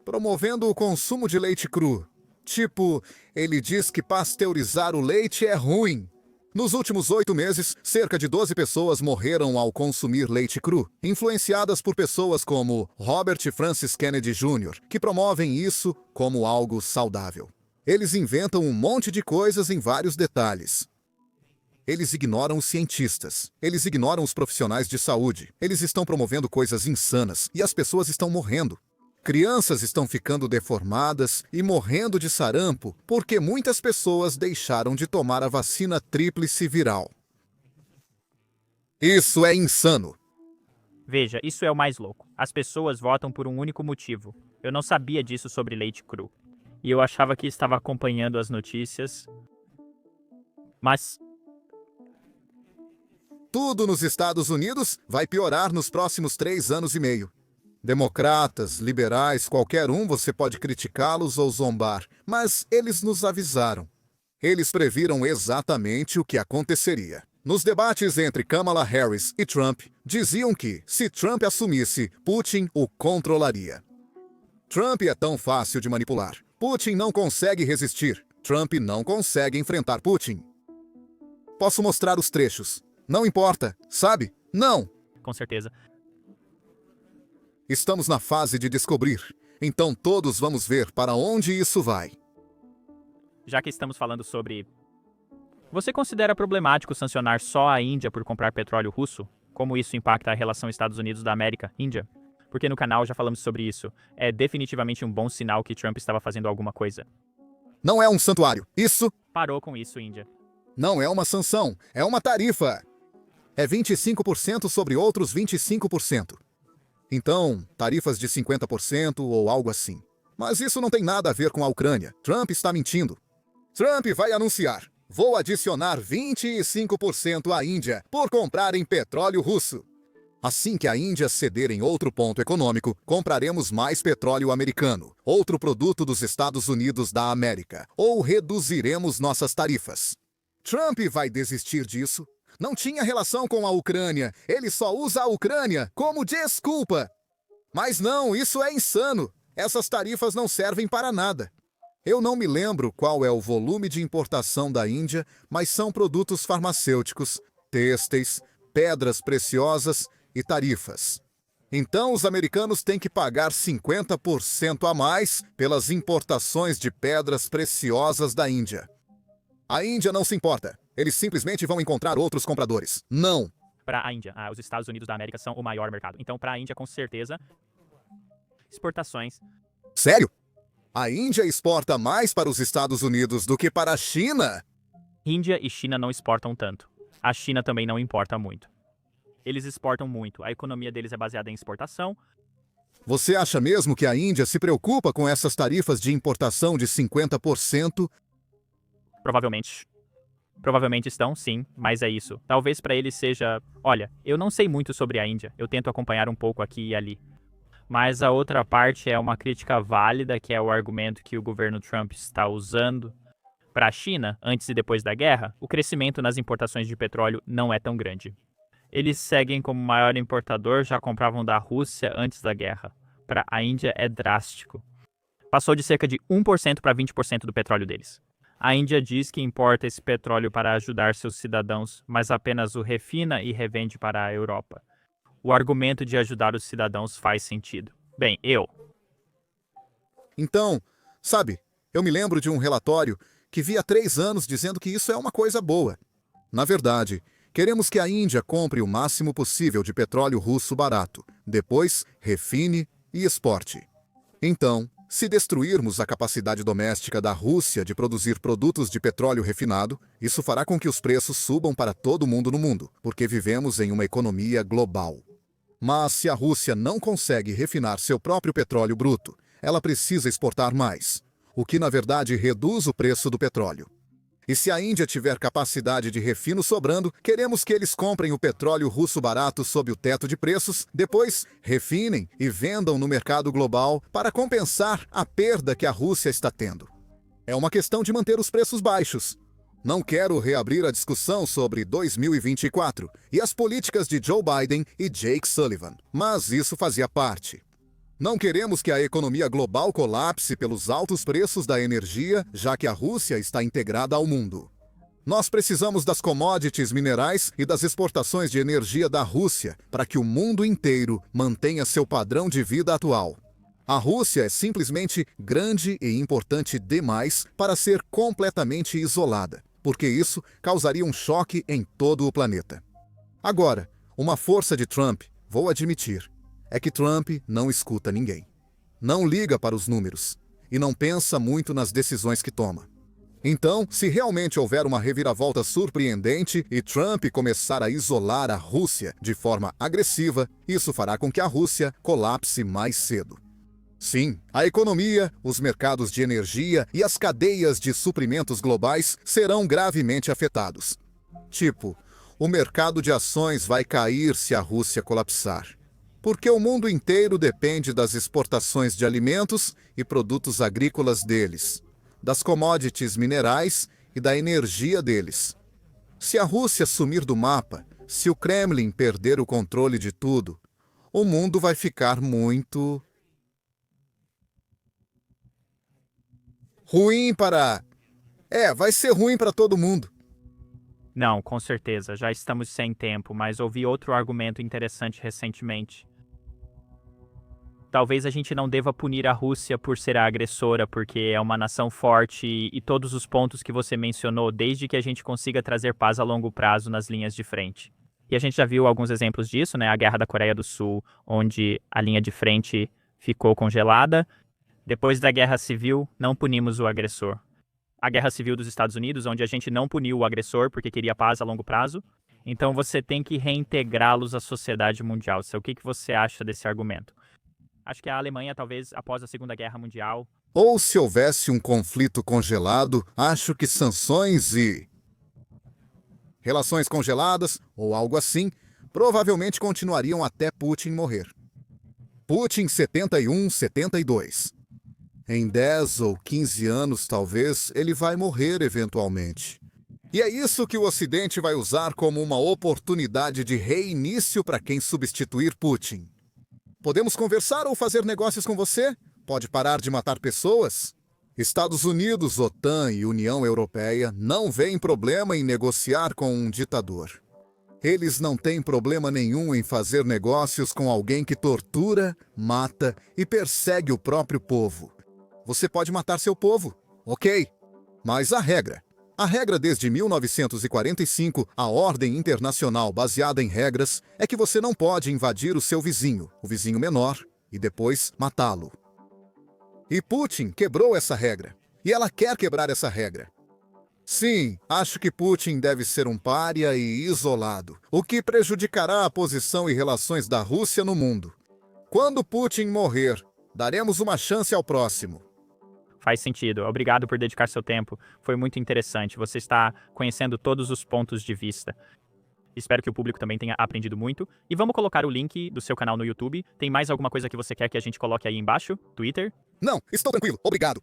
Speaker 2: Promovendo o consumo de leite cru. Tipo, ele diz que pasteurizar o leite é ruim. Nos últimos 8 meses, cerca de 12 pessoas morreram ao consumir leite cru, influenciadas por pessoas como Robert Francis Kennedy Jr., que promovem isso como algo saudável. Eles inventam um monte de coisas em vários detalhes. Eles ignoram os cientistas, eles ignoram os profissionais de saúde, eles estão promovendo coisas insanas e as pessoas estão morrendo. Crianças estão ficando deformadas e morrendo de sarampo porque muitas pessoas deixaram de tomar a vacina tríplice viral. Isso é insano.
Speaker 3: Veja, isso é o mais louco. As pessoas votam por um único motivo. Eu não sabia disso sobre leite cru. E eu achava que estava acompanhando as notícias. Mas...
Speaker 2: tudo nos Estados Unidos vai piorar nos próximos 3 anos e meio. Democratas, liberais, qualquer um, você pode criticá-los ou zombar, mas eles nos avisaram. Eles previram exatamente o que aconteceria. Nos debates entre Kamala Harris e Trump, diziam que, se Trump assumisse, Putin o controlaria. Trump é tão fácil de manipular. Putin não consegue resistir. Trump não consegue enfrentar Putin. Posso mostrar os trechos. Não importa, sabe? Não!
Speaker 3: Com certeza.
Speaker 2: Estamos na fase de descobrir. Então todos vamos ver para onde isso vai.
Speaker 3: Já que estamos falando sobre... Você considera problemático sancionar só a Índia por comprar petróleo russo? Como isso impacta a relação Estados Unidos da América-Índia? Porque no canal já falamos sobre isso. É definitivamente um bom sinal que Trump estava fazendo alguma coisa.
Speaker 2: Não é um santuário. Isso
Speaker 3: Parou com isso, Índia.
Speaker 2: não é uma sanção, é uma tarifa. É 25% sobre outros 25%. Então, tarifas de 50% ou algo assim. Mas isso não tem nada a ver com a Ucrânia. Trump está mentindo. Trump vai anunciar: vou adicionar 25% à Índia por comprarem petróleo russo. Assim que a Índia ceder em outro ponto econômico, compraremos mais petróleo americano, outro produto dos Estados Unidos da América, ou reduziremos nossas tarifas. Trump vai desistir disso? Não tinha relação com a Ucrânia, ele só usa a Ucrânia como desculpa. Mas não, isso é insano. Essas tarifas não servem para nada. Eu não me lembro qual é o volume de importação da Índia, mas são produtos farmacêuticos, têxteis, pedras preciosas e tarifas. Então os americanos têm que pagar 50% a mais pelas importações de pedras preciosas da Índia. A Índia não se importa. Eles simplesmente vão encontrar outros compradores. Não.
Speaker 3: Para a Índia, os Estados Unidos da América são o maior mercado. Então, para a Índia, com certeza, exportações.
Speaker 2: Sério? A Índia exporta mais para os Estados Unidos do que para a China?
Speaker 3: Índia e China não exportam tanto. A China também não importa muito. Eles exportam muito. A economia deles é baseada em exportação.
Speaker 2: Você acha mesmo que a Índia se preocupa com essas tarifas de importação de 50%?
Speaker 3: Provavelmente estão, sim, mas é isso. Talvez para eles seja... Olha, eu não sei muito sobre a Índia. Eu tento acompanhar um pouco aqui e ali. Mas a outra parte é uma crítica válida, que é o argumento que o governo Trump está usando. Para a China, antes e depois da guerra, o crescimento nas importações de petróleo não é tão grande. Eles seguem como maior importador, já compravam da Rússia antes da guerra. Para a Índia é drástico. Passou de cerca de 1% para 20% do petróleo deles. A Índia diz que importa esse petróleo para ajudar seus cidadãos, mas apenas o refina e revende para a Europa. O argumento de ajudar os cidadãos faz sentido. Bem,
Speaker 2: Então, sabe, eu me lembro de um relatório que vi há 3 anos dizendo que isso é uma coisa boa. Na verdade, queremos que a Índia compre o máximo possível de petróleo russo barato, depois refine e exporte. Então, se destruirmos a capacidade doméstica da Rússia de produzir produtos de petróleo refinado, isso fará com que os preços subam para todo mundo no mundo, porque vivemos em uma economia global. Mas se a Rússia não consegue refinar seu próprio petróleo bruto, ela precisa exportar mais, o que na verdade reduz o preço do petróleo. E se a Índia tiver capacidade de refino sobrando, queremos que eles comprem o petróleo russo barato sob o teto de preços, depois refinem e vendam no mercado global para compensar a perda que a Rússia está tendo. É uma questão de manter os preços baixos. Não quero reabrir a discussão sobre 2024 e as políticas de Joe Biden e Jake Sullivan, mas isso fazia parte. Não queremos que a economia global colapse pelos altos preços da energia, já que a Rússia está integrada ao mundo. Nós precisamos das commodities minerais e das exportações de energia da Rússia para que o mundo inteiro mantenha seu padrão de vida atual. A Rússia é simplesmente grande e importante demais para ser completamente isolada, porque isso causaria um choque em todo o planeta. Agora, uma força de Trump, vou admitir, é que Trump não escuta ninguém. Não liga para os números e não pensa muito nas decisões que toma. Então, se realmente houver uma reviravolta surpreendente e Trump começar a isolar a Rússia de forma agressiva, isso fará com que a Rússia colapse mais cedo. Sim, a economia, os mercados de energia e as cadeias de suprimentos globais serão gravemente afetados. Tipo, o mercado de ações vai cair se a Rússia colapsar. Porque o mundo inteiro depende das exportações de alimentos e produtos agrícolas deles, das commodities minerais e da energia deles. Se a Rússia sumir do mapa, se o Kremlin perder o controle de tudo, o mundo vai ficar muito ruim para... vai ser ruim para todo mundo.
Speaker 3: Não, com certeza, já estamos sem tempo, mas ouvi outro argumento interessante recentemente. Talvez a gente não deva punir a Rússia por ser a agressora, porque é uma nação forte e todos os pontos que você mencionou, desde que a gente consiga trazer paz a longo prazo nas linhas de frente. E a gente já viu alguns exemplos disso, né? A Guerra da Coreia do Sul, onde a linha de frente ficou congelada. Depois da Guerra Civil, não punimos o agressor. A Guerra Civil dos Estados Unidos, onde a gente não puniu o agressor porque queria paz a longo prazo. Então você tem que reintegrá-los à sociedade mundial. O que você acha desse argumento? Acho que a Alemanha, talvez, após a Segunda Guerra Mundial...
Speaker 2: Ou se houvesse um conflito congelado, acho que sanções e relações congeladas, ou algo assim, provavelmente continuariam até Putin morrer. Putin 71, 72. Em 10 ou 15 anos, talvez, ele vai morrer eventualmente. E é isso que o Ocidente vai usar como uma oportunidade de reinício para quem substituir Putin. Podemos conversar ou fazer negócios com você? Pode parar de matar pessoas? Estados Unidos, OTAN e União Europeia não veem problema em negociar com um ditador. Eles não têm problema nenhum em fazer negócios com alguém que tortura, mata e persegue o próprio povo. Você pode matar seu povo, ok? Mas a regra desde 1945, a ordem internacional baseada em regras, é que você não pode invadir o seu vizinho, o vizinho menor, e depois matá-lo. E Putin quebrou essa regra. E ela quer quebrar essa regra. Sim, acho que Putin deve ser um pária e isolado, o que prejudicará a posição e relações da Rússia no mundo. Quando Putin morrer, daremos uma chance ao próximo.
Speaker 3: Faz sentido. Obrigado por dedicar seu tempo. Foi muito interessante. Você está conhecendo todos os pontos de vista. Espero que o público também tenha aprendido muito. E vamos colocar o link do seu canal no YouTube. Tem mais alguma coisa que você quer que a gente coloque aí embaixo? Twitter?
Speaker 2: Não, estou tranquilo. Obrigado.